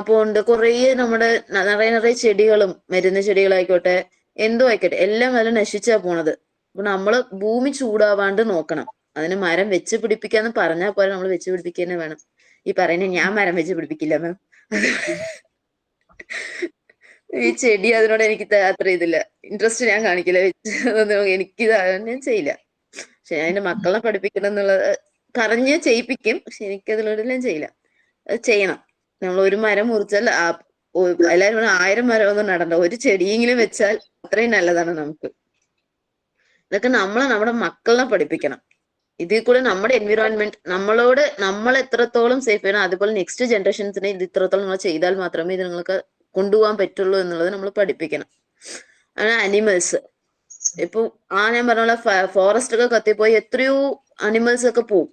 പോണ്ട് കുറേ നമ്മുടെ നിറയെ ചെടികളും മരുന്ന് ചെടികളായിക്കോട്ടെ എന്തോ ആയിക്കോട്ടെ എല്ലാം അതിൽ നശിച്ചാ പോണത്. അപ്പൊ നമ്മള് ഭൂമി ചൂടാവാണ്ട് നോക്കണം. അതിന് മരം വെച്ച് പിടിപ്പിക്കാന്ന് പറഞ്ഞാൽ പോലെ നമ്മൾ വെച്ച് പിടിപ്പിക്കുക തന്നെ വേണം. ഈ പറയുന്നത് ഞാൻ മരം വെച്ച് പിടിപ്പിക്കില്ല മാം, ഈ ചെടി അതിനോട് എനിക്ക് അത്ര ഇതില്ല, ഇൻട്രസ്റ്റ് ഞാൻ കാണിക്കില്ല. എനിക്ക് ഞാൻ ചെയ്യില്ല. പക്ഷെ ഞാൻ എന്റെ മക്കളെ പഠിപ്പിക്കണം എന്നുള്ളത് പറഞ്ഞ് ചെയ്യിപ്പിക്കും, പക്ഷെ എനിക്കതിലോടെല്ലാം ചെയ്യില്ല. അത് ചെയ്യണം. നമ്മൾ ഒരു മരം മുറിച്ചാൽ എല്ലാവരും 1000 മരം ഒന്നും നടണ്ട, ഒരു ചെടിയെങ്കിലും വെച്ചാൽ അത്രയും നല്ലതാണ് നമുക്ക്. ഇതൊക്കെ നമ്മുടെ മക്കളെ പഠിപ്പിക്കണം. ഇതിൽ കൂടെ നമ്മുടെ എൻവിറോൺമെന്റ് നമ്മൾ എത്രത്തോളം സേഫ് ചെയ്യണം, അതുപോലെ നെക്സ്റ്റ് ജനറേഷൻസിനെ ഇത് ഇത്രത്തോളം നിങ്ങൾ ചെയ്താൽ മാത്രമേ ഇത് നിങ്ങൾക്ക് കൊണ്ടുപോകാൻ പറ്റുള്ളൂ എന്നുള്ളത് നമ്മൾ പഠിപ്പിക്കണം. അനിമൽസ് ഇപ്പൊ ഞാൻ പറഞ്ഞ പോലെ ഫോറസ്റ്റ് ഒക്കെ കത്തിപ്പോയി എത്രയോ അനിമൽസ് ഒക്കെ പോവും.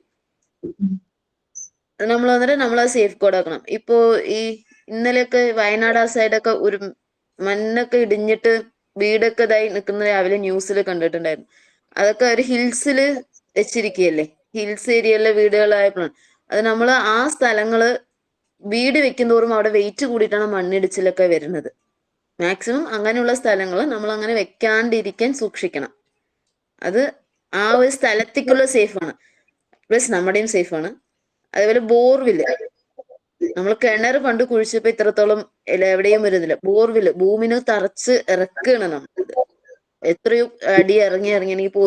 നമ്മൾ വന്നിട്ട് നമ്മളത് സേഫ് കോഡ് ആക്കണം. ഇപ്പോ ഈ ഇന്നലെയൊക്കെ വയനാട് ആ സൈഡൊക്കെ ഒരു മണ്ണൊക്കെ ഇടിഞ്ഞിട്ട് വീടൊക്കെ ഇതായി നിൽക്കുന്ന രാവിലെ ന്യൂസിൽ കണ്ടിട്ടുണ്ടായിരുന്നു. അതൊക്കെ ഒരു ഹിൽസിൽ വെച്ചിരിക്കുകയല്ലേ, ഹിൽസ് ഏരിയയിലെ വീടുകളായപ്പോഴാണ്. അത് നമ്മൾ ആ സ്ഥലങ്ങള് വീട് വെക്കുന്തോറും അവിടെ വെയിറ്റ് കൂടിയിട്ടാണ് മണ്ണിടിച്ചിലൊക്കെ വരുന്നത്. മാക്സിമം അങ്ങനെയുള്ള സ്ഥലങ്ങൾ നമ്മൾ അങ്ങനെ വെക്കാണ്ടിരിക്കാൻ സൂക്ഷിക്കണം. അത് ആ ഒരു സ്ഥലത്തേക്കുള്ള സേഫാണ്, പ്ലസ് നമ്മുടെയും സേഫാണ്. അതേപോലെ ബോർവില്, നമ്മൾ കിണർ പണ്ട് കുഴിച്ചപ്പോ ഇത്രത്തോളം എവിടെയും വരുന്നില്ല. ബോർവില് ഭൂമിന് തറച്ച് ഇറക്കുകയാണ് നമ്മളത്. എത്രയോ അടി ഇറങ്ങി ഇപ്പൊ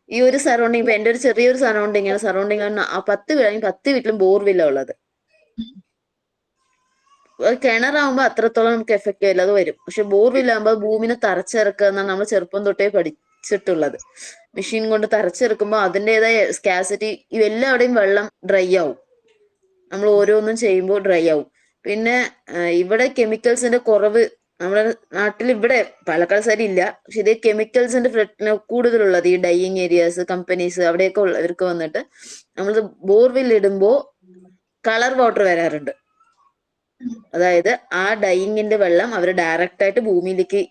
ഈ ഒരു സറൗണ്ടിങ്, ഇപ്പൊ എന്റെ ഒരു ചെറിയൊരു സറൗണ്ടിങ് 10 വീട്ടിലും ബോർവില്ല ഉള്ളത്. കിണറാകുമ്പോ അത്രത്തോളം നമുക്ക് എഫക്ട് ചെയ്യില്ല, അത് വരും. പക്ഷെ ബോർവില്ലാകുമ്പോ ഭൂമിനെ തറച്ചിറക്കുക എന്നാണ് നമ്മൾ ചെറുപ്പം തൊട്ടേ പഠിച്ചിട്ടുള്ളത്. മെഷീൻ കൊണ്ട് തറച്ചിറക്കുമ്പോൾ അതിൻ്റെതായ സ്കാസിറ്റി, എല്ലാവിടെയും വെള്ളം ഡ്രൈ ആവും. നമ്മൾ ഓരോന്നും ചെയ്യുമ്പോൾ ഡ്രൈ ആവും. പിന്നെ ഇവിടെ കെമിക്കൽസിന്റെ കുറവ് നമ്മുടെ നാട്ടിൽ, ഇവിടെ പാലക്കാട് സൈഡ് ഇല്ല, പക്ഷെ ഇതേ കെമിക്കൽസിന്റെ കൂടുതലുള്ളത് ഈ ഡൈയിങ് ഏരിയാസ്, കമ്പനീസ്, അവിടെയൊക്കെ ഉള്ളവർക്ക് വന്നിട്ട് നമ്മൾ ബോർവെൽ ഇടുമ്പോ കളർ വാട്ടർ വരാറുണ്ട്. അതായത് ആ ഡൈയിങ്ങിന്റെ വെള്ളം അവർ ഡയറക്റ്റ് ആയിട്ട് ഭൂമിയിലേക്ക്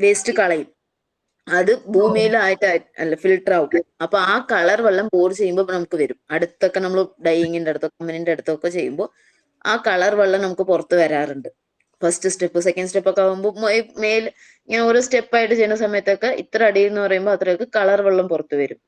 വേസ്റ്റ് കളയും. അത് ഭൂമിയിലായിട്ട് അല്ല ഫിൽട്ടർ ആവും. അപ്പൊ ആ കളർ വെള്ളം ബോർ ചെയ്യുമ്പോൾ നമുക്ക് വരും. അടുത്തൊക്കെ നമ്മൾ ഡൈയിങ്ങിന്റെ അടുത്തൊക്കെ കമ്പനിന്റെ അടുത്തൊക്കെ ചെയ്യുമ്പോൾ ആ കളർ വെള്ളം നമുക്ക് പുറത്ത് വരാറുണ്ട്. ഫസ്റ്റ് സ്റ്റെപ്പ്, സെക്കൻഡ് സ്റ്റെപ്പ് ഒക്കെ ആകുമ്പോൾ ഇങ്ങനെ ഓരോ സ്റ്റെപ്പായിട്ട് ചെയ്യുന്ന സമയത്തൊക്കെ ഇത്ര അടി എന്ന് പറയുമ്പോൾ അത്രയൊക്കെ കളർ വെള്ളം പുറത്ത് വരും.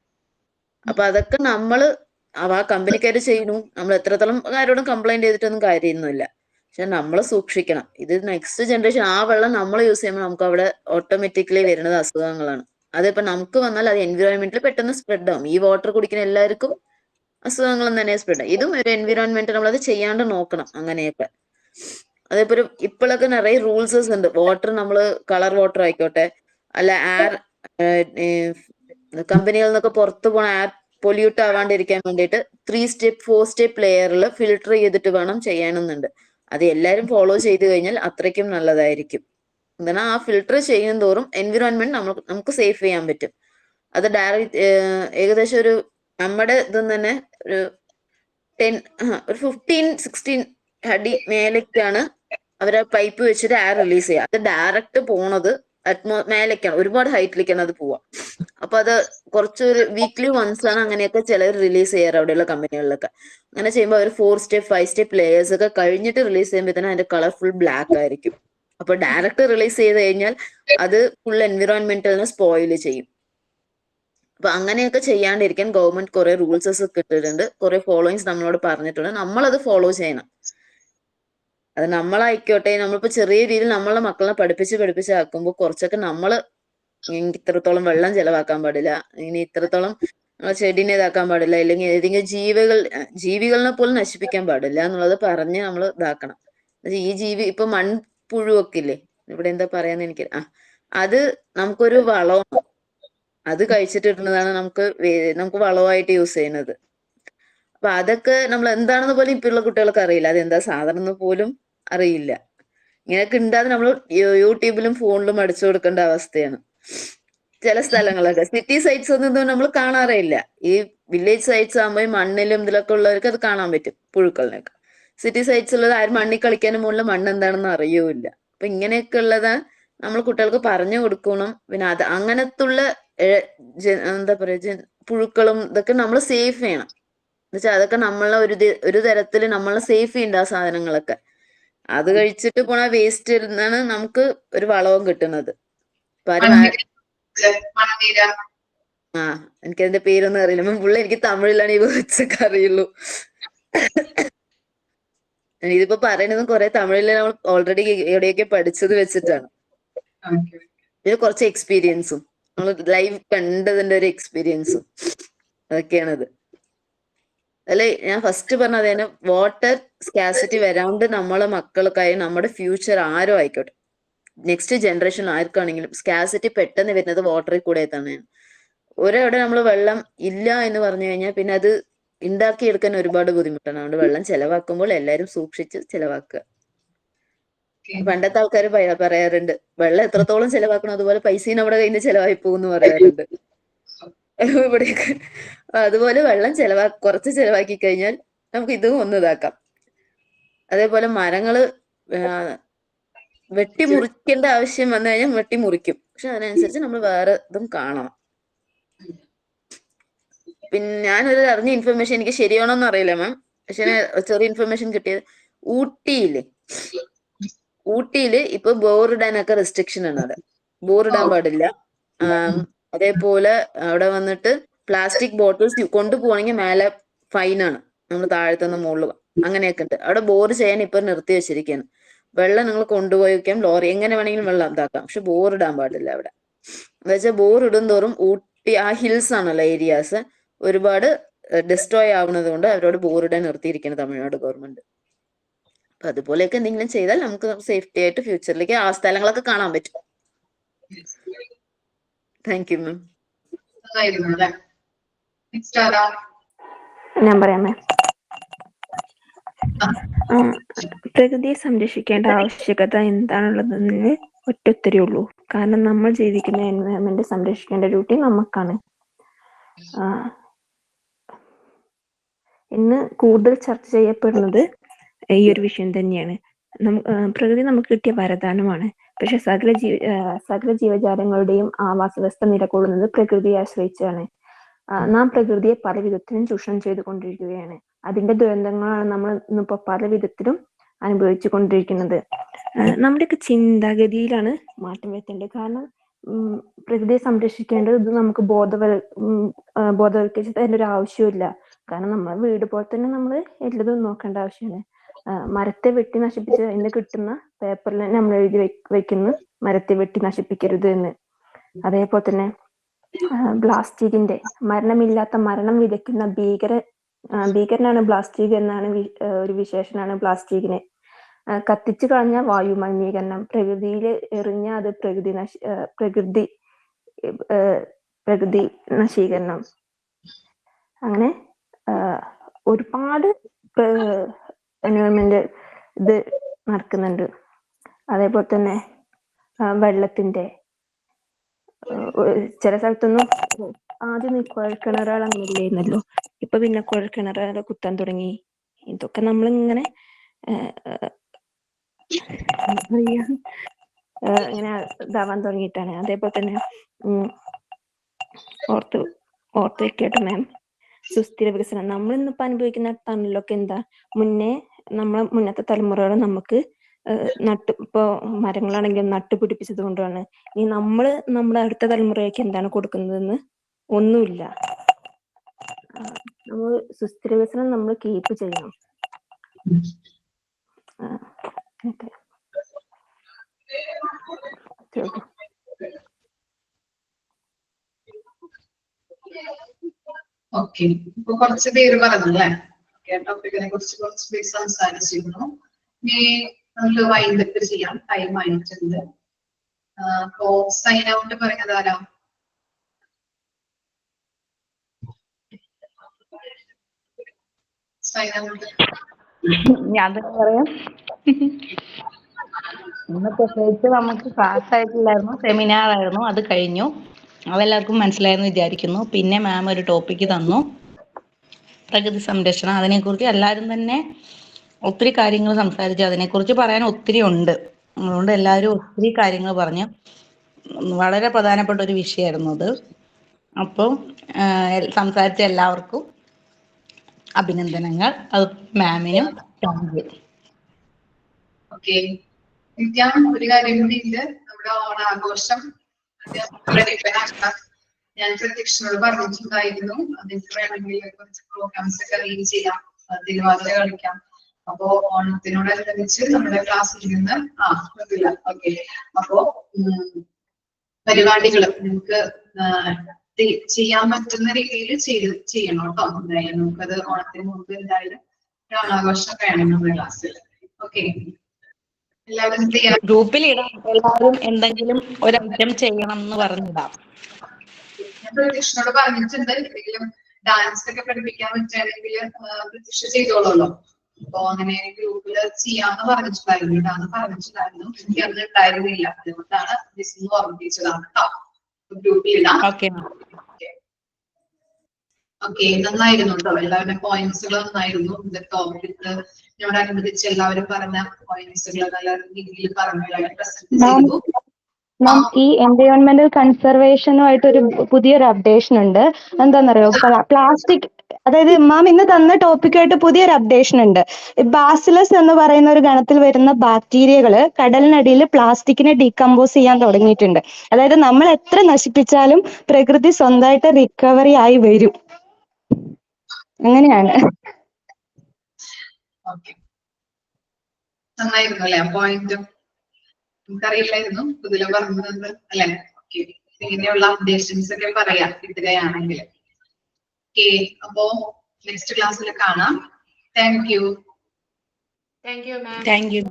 അപ്പൊ അതൊക്കെ നമ്മള് ആ കമ്പനിക്കാര് ചെയ്യുന്നു, നമ്മൾ എത്രത്തോളം ആരോടും കംപ്ലൈന്റ് ചെയ്തിട്ടൊന്നും കാര്യമൊന്നുമില്ല. പക്ഷെ നമ്മൾ സൂക്ഷിക്കണം. ഇത് നെക്സ്റ്റ് ജനറേഷൻ ആ വെള്ളം നമ്മൾ യൂസ് ചെയ്യുമ്പോൾ നമുക്ക് അവിടെ ഓട്ടോമാറ്റിക്കലി വരുന്നത് അസുഖങ്ങളാണ്. അതിപ്പോ നമുക്ക് വന്നാൽ അത് എൻവിറോൺമെന്റിൽ പെട്ടെന്ന് സ്പ്രെഡ് ആവും. ഈ വാട്ടർ കുടിക്കുന്ന എല്ലാവർക്കും അസുഖങ്ങളും തന്നെ സ്പ്രെഡ് ആവും. ഇതും ഒരു എൻവിറോൺമെന്റ് നമ്മളത് ചെയ്യാണ്ട് നോക്കണം. അങ്ങനെയൊക്കെ അതേപോലെ ഇപ്പോഴൊക്കെ നിറയെ റൂൾസസ് ഉണ്ട്. വാട്ടർ നമ്മൾ കളർ വാട്ടർ ആയിക്കോട്ടെ, അല്ല എയർ കമ്പനികളിൽ നിന്നൊക്കെ പുറത്തു പോണ എയർ പൊല്യൂട്ട് ആവാണ്ടിരിക്കാൻ വേണ്ടിയിട്ട് 3 സ്റ്റെപ്പ് 4 സ്റ്റെപ്പ് ലെയറിൽ ഫിൽട്ടർ ചെയ്തിട്ട് വേണം ചെയ്യാനെന്നുണ്ട്. അത് എല്ലാവരും ഫോളോ ചെയ്ത് കഴിഞ്ഞാൽ അത്രയ്ക്കും നല്ലതായിരിക്കും. എന്നാൽ ആ ഫിൽട്ടർ ചെയ്യും തോറും എൻവിറോൺമെന്റ് നമുക്ക് സേഫ് ചെയ്യാൻ പറ്റും. അത് ഡയറക്റ്റ് ഏകദേശം ഒരു നമ്മുടെ ഇതും തന്നെ ഒരു 15-16 അടി മേലേക്കാണ് അവരെ പൈപ്പ് വെച്ചിട്ട് എയർ റിലീസ് ചെയ്യുക. അത് ഡയറക്റ്റ് പോണത് മേലേക്കാണ്, ഒരുപാട് ഹൈറ്റിലേക്കാണ് അത് പോവാ. അപ്പൊ അത് കുറച്ചൊരു വീക്ക്ലി വൺസ് ആണ് അങ്ങനെയൊക്കെ ചിലർ റിലീസ് ചെയ്യാറ് അവിടെയുള്ള കമ്പനികളിലൊക്കെ. അങ്ങനെ ചെയ്യുമ്പോൾ അവർ 4 സ്റ്റെപ്പ് 5 സ്റ്റെപ്പ് ലേയേഴ്സ് ഒക്കെ കഴിഞ്ഞിട്ട് റിലീസ് ചെയ്യുമ്പോഴത്തേനും അതിന്റെ കളർ ഫുൾ ബ്ലാക്ക് ആയിരിക്കും. അപ്പൊ ഡയറക്റ്റ് റിലീസ് ചെയ്ത് കഴിഞ്ഞാൽ അത് ഫുൾ എൻവിറോൺമെന്റലിനെ സ്പോയിൽ ചെയ്യും. അപ്പൊ അങ്ങനെയൊക്കെ ചെയ്യാണ്ടിരിക്കാൻ ഗവൺമെന്റ് കുറെ റൂൾസസ് ഒക്കെ ഇട്ടിട്ടുണ്ട്, കുറെ ഫോളോയിങ്സ് നമ്മളോട് പറഞ്ഞിട്ടുണ്ട്. നമ്മളത് ഫോളോ ചെയ്യണം. അത് നമ്മളായിക്കോട്ടെ, നമ്മളിപ്പോ ചെറിയ രീതിയിൽ നമ്മളെ മക്കളെ പഠിപ്പിച്ച് ആക്കുമ്പോൾ കുറച്ചൊക്കെ നമ്മള് ഇത്രത്തോളം വെള്ളം ചെലവാക്കാൻ പാടില്ല, ഇനി ഇത്രത്തോളം ചെടീനെ ഇതാക്കാൻ പാടില്ല, അല്ലെങ്കിൽ ഏതെങ്കിലും ജീവികളിനെ പോലും നശിപ്പിക്കാൻ പാടില്ല എന്നുള്ളത് പറഞ്ഞ് നമ്മൾ ഇതാക്കണം. ഈ ഇപ്പൊ മൺപുഴുവൊക്കെ ഇല്ലേ, ഇവിടെ എന്താ പറയാന്ന് എനിക്ക് അത് നമുക്കൊരു വളമാണ്. അത് കഴിച്ചിട്ടിടുന്നതാണ് നമുക്ക് വളമായിട്ട് യൂസ് ചെയ്യുന്നത്. അപ്പൊ അതൊക്കെ നമ്മൾ എന്താണെന്ന് പോലും ഇപ്പോഴുള്ള കുട്ടികൾക്ക് അറിയില്ല. അതെന്താ സാധനം എന്ന് പോലും അറിയില്ല. ഇങ്ങനെയൊക്കെ ഉണ്ടാകും. നമ്മൾ യൂട്യൂബിലും ഫോണിലും അടിച്ചു കൊടുക്കേണ്ട അവസ്ഥയാണ്. ചില സ്ഥലങ്ങളൊക്കെ സിറ്റി സൈറ്റ്സ് ഒന്നും നമ്മൾ കാണാറേ ഇല്ല. ഈ വില്ലേജ് സൈറ്റ്സ് ആകുമ്പോൾ ഈ മണ്ണിലും ഇതിലൊക്കെ ഉള്ളവർക്ക് അത് കാണാൻ പറ്റും, പുഴുക്കളിനൊക്കെ. സിറ്റി സൈറ്റ്സ് ഉള്ളത് ആരും മണ്ണിൽ കളിക്കാനും മുകളിൽ മണ്ണ് എന്താണെന്ന് അറിയൂല്ല. അപ്പൊ ഇങ്ങനെയൊക്കെ ഉള്ളത് നമ്മൾ കുട്ടികൾക്ക് പറഞ്ഞു കൊടുക്കണം. പിന്നെ അത് അങ്ങനത്തുള്ള എന്താ പറയാ പുഴുക്കളും ഇതൊക്കെ നമ്മൾ സേഫ് ചെയ്യണം. എന്നുവെച്ചാൽ അതൊക്കെ നമ്മളെ ഒരു തരത്തിൽ നമ്മളെ സേഫ് ചെയ്യേണ്ട ആ സാധനങ്ങളൊക്കെ. അത് കഴിച്ചിട്ട് പോണ വേസ്റ്റ് നിന്നാണ് നമുക്ക് ഒരു വളവും കിട്ടുന്നത്. എനിക്കതിന്റെ പേരൊന്നും അറിയില്ല പുള്ളി, എനിക്ക് തമിഴിലാണ് ഈ വേർഡ്സൊക്കെ അറിയുള്ളൂ. ഇതിപ്പോ പറയുന്നത് കുറെ തമിഴില് നമ്മൾ ഓൾറെഡി എവിടെയൊക്കെ പഠിച്ചത് വെച്ചിട്ടാണ്. ഇത് കുറച്ച് എക്സ്പീരിയൻസും നമ്മൾ ലൈവ് കണ്ടതിന്റെ ഒരു എക്സ്പീരിയൻസും അതൊക്കെയാണത്. അല്ലെ ഞാൻ ഫസ്റ്റ് പറഞ്ഞത് തന്നെ, വാട്ടർ സ്കാസിറ്റി വരാണ്ട് നമ്മളെ മക്കൾക്കായി നമ്മുടെ ഫ്യൂച്ചർ ആരോ ആയിക്കോട്ടെ, നെക്സ്റ്റ് ജനറേഷൻ ആർക്കാണെങ്കിലും സ്കാസിറ്റി പെട്ടെന്ന് വരുന്നത് വാട്ടറിൽ കൂടെ തന്നെയാണ്. ഒരെവിടെ നമ്മൾ വെള്ളം ഇല്ല എന്ന് പറഞ്ഞു കഴിഞ്ഞാൽ പിന്നെ അത് ഉണ്ടാക്കിയെടുക്കാൻ ഒരുപാട് ബുദ്ധിമുട്ടാണ്. അതുകൊണ്ട് വെള്ളം ചെലവാക്കുമ്പോൾ എല്ലാവരും സൂക്ഷിച്ച് ചെലവാക്കുക. പണ്ടത്തെ ആൾക്കാർ പറയാറുണ്ട്, വെള്ളം എത്രത്തോളം ചെലവാക്കണം അതുപോലെ പൈസയും നമ്മുടെ കയ്യിൽ നിന്ന് ചെലവായി പോകുന്നു പറയാറുണ്ട്. ഇവിടെയൊക്കെ അതുപോലെ വെള്ളം കുറച്ച് ചെലവാക്കി കഴിഞ്ഞാൽ നമുക്ക് ഇതും ഒന്ന് ഇതാക്കാം. അതേപോലെ മരങ്ങള് വെട്ടിമുറിക്കേണ്ട ആവശ്യം വന്നു കഴിഞ്ഞാൽ വെട്ടിമുറിക്കും. പക്ഷെ അതിനനുസരിച്ച് നമ്മൾ വേറെ ഇതും കാണണം. പിന്നെ ഞാനൊരു അറിഞ്ഞ ഇൻഫർമേഷൻ, എനിക്ക് ശരിയാണോന്ന് അറിയില്ല മാം, പക്ഷെ ചെറിയ ഇൻഫർമേഷൻ കിട്ടിയത് ഊട്ടിയില് ഇപ്പൊ ബോറിടാനൊക്കെ റെസ്ട്രിക്ഷൻ ആണ്. അവിടെ ബോറിടാൻ പാടില്ല. അതേപോലെ അവിടെ വന്നിട്ട് പ്ലാസ്റ്റിക് ബോട്ടിൽസ് കൊണ്ടുപോവാണെങ്കിൽ മേലെ ഫൈനാണ്, നമ്മൾ താഴത്തുനിന്ന് മുകളിൽ അങ്ങനെയൊക്കെ ഉണ്ട്. അവിടെ ബോർ ചെയ്യാൻ ഇപ്പൊ നിർത്തി വെച്ചിരിക്കുകയാണ്. വെള്ളം നിങ്ങൾ കൊണ്ടുപോയി വെക്കാം, ലോറി എങ്ങനെ വേണമെങ്കിലും വെള്ളം ഇതാക്കാം, പക്ഷെ ബോറിടാൻ പാടില്ല അവിടെ. എന്ന് വെച്ചാൽ ബോറിടും തോറും ഊട്ടി ആ ഹിൽസ് ആണല്ലോ ഏരിയാസ് ഒരുപാട് ഡിസ്ട്രോയ് ആവുന്നത് കൊണ്ട് അവരോട് ബോറിടാൻ നിർത്തിയിരിക്കുകയാണ് തമിഴ്നാട് ഗവൺമെന്റ്. അപ്പൊ അതുപോലെയൊക്കെ എന്തെങ്കിലും ചെയ്താൽ നമുക്ക് സേഫ്റ്റി ആയിട്ട് ഫ്യൂച്ചറിലേക്ക് ആ സ്ഥലങ്ങളൊക്കെ കാണാൻ പറ്റും. Thank you ma'am. ഞാൻ പറയാമേ. പ്രകൃതിയെ സംരക്ഷിക്കേണ്ട ആവശ്യകത എന്താണുള്ളതെന്ന് ഒറ്റൊത്തരേ ഉള്ളൂ. കാരണം നമ്മൾ ജീവിക്കുന്ന എൻവയറമെന്റ് സംരക്ഷിക്കേണ്ട ഡ്യൂട്ടി നമുക്കാണ്. ഇന്ന് കൂടുതൽ ചർച്ച ചെയ്യപ്പെടുന്നത് ഈ ഒരു വിഷയം തന്നെയാണ്. പ്രകൃതി നമുക്ക് കിട്ടിയ വരദാനമാണ്. പക്ഷെ സകല ജീവജാലങ്ങളുടെയും ആവാസ വ്യവസ്ഥ നിലകൊള്ളുന്നത് പ്രകൃതിയെ ആശ്രയിച്ചാണ്. നാം പ്രകൃതിയെ പല വിധത്തിലും ചൂഷണം ചെയ്തുകൊണ്ടിരിക്കുകയാണ്. അതിന്റെ ദുരന്തങ്ങളാണ് നമ്മൾ ഇന്നിപ്പോ പല വിധത്തിലും അനുഭവിച്ചു കൊണ്ടിരിക്കുന്നത്. നമ്മുടെയൊക്കെ ചിന്താഗതിയിലാണ് മാറ്റം വരുത്തേണ്ടത്. കാരണം പ്രകൃതിയെ സംരക്ഷിക്കേണ്ടത് ഇത് നമുക്ക് ബോധവൽക്കരിച്ച് തരേണ്ട ഒരു ആവശ്യമില്ല. കാരണം നമ്മളെ വീട് പോലെ തന്നെ നമ്മൾ എല്ലതും നോക്കേണ്ട ആവശ്യമാണ്. മരത്തെ വെട്ടി നശിപ്പിച്ച് അതിന് കിട്ടുന്ന പേപ്പറിൽ നമ്മൾ എഴുതി വെക്കുന്നു മരത്തെ വെട്ടി നശിപ്പിക്കരുത് എന്ന്. അതേപോലെ തന്നെ പ്ലാസ്റ്റിക്കിന്റെ മരണമില്ലാത്ത മരണം വിതയ്ക്കുന്ന ഭീകരനാണ് പ്ലാസ്റ്റിക് എന്നാണ് ഒരു വിശേഷനാണ് പ്ലാസ്റ്റിക്കിനെ. കത്തിച്ചു കളഞ്ഞ വായു മലിനീകരണം, പ്രകൃതിയിൽ എറിഞ്ഞ അത് പ്രകൃതി നശീകരണം, അങ്ങനെ ഒരുപാട് എൻവയോൺമെന്റ് ഇത് നടക്കുന്നുണ്ട്. അതേപോലെ തന്നെ വെള്ളത്തിന്റെ ചില സ്ഥലത്തൊന്നും ആദ്യം കുഴൽക്കിണറുകൾ അങ്ങനെ ഇല്ലായിരുന്നല്ലോ. ഇപ്പൊ പിന്നെ കുഴൽക്കിണറുകൾ കുത്താൻ തുടങ്ങി. ഇതൊക്കെ നമ്മളിങ്ങനെ ഇങ്ങനെ ഇതാവാൻ തുടങ്ങിയിട്ടാണ്. അതേപോലെ തന്നെ ഓർത്ത് വെക്കട്ടെ മാം, സുസ്ഥിര വികസനം നമ്മൾ ഇന്നിപ്പോ അനുഭവിക്കുന്ന തണലൊക്കെ എന്താ, മുന്നത്തെ തലമുറകൾ നമുക്ക് ഇപ്പൊ മരങ്ങളാണെങ്കിൽ നട്ടുപിടിപ്പിച്ചത് കൊണ്ടാണ്. ഇനി നമ്മുടെ അടുത്ത തലമുറയ്ക്ക് എന്താണ് കൊടുക്കുന്നതെന്ന് ഒന്നുമില്ല. നമ്മൾ സുസ്ഥിര വികസനം നമ്മൾ കീപ്പ് ചെയ്യണം. ഓക്കെ, ഇപ്പൊ കുറച്ച് പേര് പറഞ്ഞല്ലേ ടോപ്പിക്കിനെ കുറിച്ച് കുറച്ച് പേര് സംസാരിച്ചിരുന്നു. ഇനി നമുക്ക് വൈൻഡപ്പ് ചെയ്യാം, ടൈം ആയിട്ടുണ്ട്. അപ്പോ സൈൻ ഔട്ട് പറയുന്നത് ആരാ? സൈൻ ഔട്ട് ഞാൻ തന്നെ പറയാം. ഇന്ന് പ്രത്യേകിച്ച് നമുക്ക് ക്ലാസ് ആയിട്ടില്ലായിരുന്നു, സെമിനാർ ആയിരുന്നു. അത് കഴിഞ്ഞു, അതെല്ലാവർക്കും മനസ്സിലായെന്ന് വിചാരിക്കുന്നു. പിന്നെ മാം ഒരു ടോപ്പിക്ക് തന്നു, പ്രകൃതി സംരക്ഷണം. അതിനെക്കുറിച്ച് എല്ലാവരും തന്നെ ഒത്തിരി കാര്യങ്ങൾ സംസാരിച്ചു. അതിനെക്കുറിച്ച് പറയാൻ ഒത്തിരി ഉണ്ട്. അതുകൊണ്ട് എല്ലാവരും ഒത്തിരി കാര്യങ്ങൾ പറഞ്ഞു. വളരെ പ്രധാനപ്പെട്ട ഒരു വിഷയമായിരുന്നു അത്. അപ്പം സംസാരിച്ച എല്ലാവർക്കും അഭിനന്ദനങ്ങൾ. അത് മാമിനും താങ്ക് യു. ഓക്കെ, ഒരു കാര്യം കൂടി ഉണ്ട്. നമ്മുടെ ഓണാഘോഷം ഞാൻ പ്രത്യക്ഷനോട് പറഞ്ഞിട്ടുണ്ടായിരുന്നു. അതിന് വേണമെങ്കിൽ കുറച്ച് പ്രോഗ്രാംസ് ഒക്കെ അറേഞ്ച് ചെയ്യാം, തിരുവാതിര കളിക്കാം. അപ്പോ ഓണത്തിനോടനുബന്ധിച്ച് നമ്മുടെ ക്ലാസ്സിൽ നിന്ന് ഓക്കെ, അപ്പോ പരിപാടികൾ നിങ്ങൾക്ക് ചെയ്യാൻ പറ്റുന്ന രീതിയിൽ ചെയ്യണം കേട്ടോ. എന്തായാലും നമുക്കത് ഓണത്തിന് മുമ്പ് എന്തായാലും ഒരു ഓണാഘോഷം വേണം നമ്മുടെ ക്ലാസ്സിൽ. ഓക്കെ, എല്ലാവരും ഗ്രൂപ്പിൽ ഇടാം. എല്ലാവരും എന്തെങ്കിലും ഒരു ഐറ്റം ചെയ്യണം എന്ന് പറഞ്ഞിടാം. ഞാൻ പ്രതീക്ഷയോട് പറഞ്ഞിട്ടുണ്ട്, എന്തെങ്കിലും ഡാൻസ് ഒക്കെ പഠിപ്പിക്കാൻ പറ്റുകയാണെങ്കിൽ പ്രതീക്ഷ ചെയ്തോളൂല്ലോ. അപ്പൊ അങ്ങനെ ഗ്രൂപ്പിൽ ചെയ്യാന്ന് പറഞ്ഞിട്ടുണ്ടായിരുന്നു, ഇടാന്ന് പറഞ്ഞിട്ടുണ്ടായിരുന്നു. എനിക്ക് അന്ന് ഉണ്ടായിരുന്നില്ല, അതുകൊണ്ടാണ് മിസ്സിന് ഓർമ്മിപ്പിച്ചതാണ് കേട്ടോ. ഗ്രൂപ്പിൽ ഇടാം. ഓക്കെ, നന്നായിരുന്നു കേട്ടോ. എല്ലാവരുടെ പോയിന്റ്സുകൾ നന്നായിരുന്നു. ഇത് ടോപ്പിക്കിനോടനുബന്ധിച്ച് എല്ലാവരും പറഞ്ഞ പോയിന്റ്സുകൾ നല്ല രീതിയിൽ പറഞ്ഞു, പ്രസന്റ് ചെയ്തു. മാം ഈ എൻവയോൺമെന്റൽ കൺസർവേഷനുമായിട്ട് ഒരു പുതിയൊരു അപ്ഡേഷൻ ഉണ്ട്. എന്താണെന്നറിയോ? പ്ലാസ്റ്റിക്, അതായത് മാം ഇന്ന് തന്ന ടോപ്പിക്കായിട്ട് പുതിയൊരു അപ്ഡേഷൻ ഉണ്ട്. ബാസിലസ് എന്ന് പറയുന്ന ഒരു ഗണത്തിൽ വരുന്ന ബാക്ടീരിയകള് കടലിനടിയിൽ പ്ലാസ്റ്റിക്കിനെ ഡീകമ്പോസ് ചെയ്യാൻ തുടങ്ങിയിട്ടുണ്ട്. അതായത് നമ്മൾ എത്ര നശിപ്പിച്ചാലും പ്രകൃതി സ്വന്തമായിട്ട് റിക്കവറി ആയി വരും. അങ്ങനെയാണ്. ഓക്കെ, നന്നായിരുന്നു അല്ലെ? പോയിന്റ് നമുക്കറിയില്ലായിരുന്നു പുതിയ പറഞ്ഞത് അല്ലെ? ഓക്കെ, ഇങ്ങനെയുള്ള അപ്ഡേഷൻസ് ഒക്കെ പറയാം കിട്ടുകയാണെങ്കിൽ. ഓക്കെ, അപ്പോ നെക്സ്റ്റ് ക്ലാസ്സിൽ കാണാം. Thank you. Thank you ma'am. Thank you.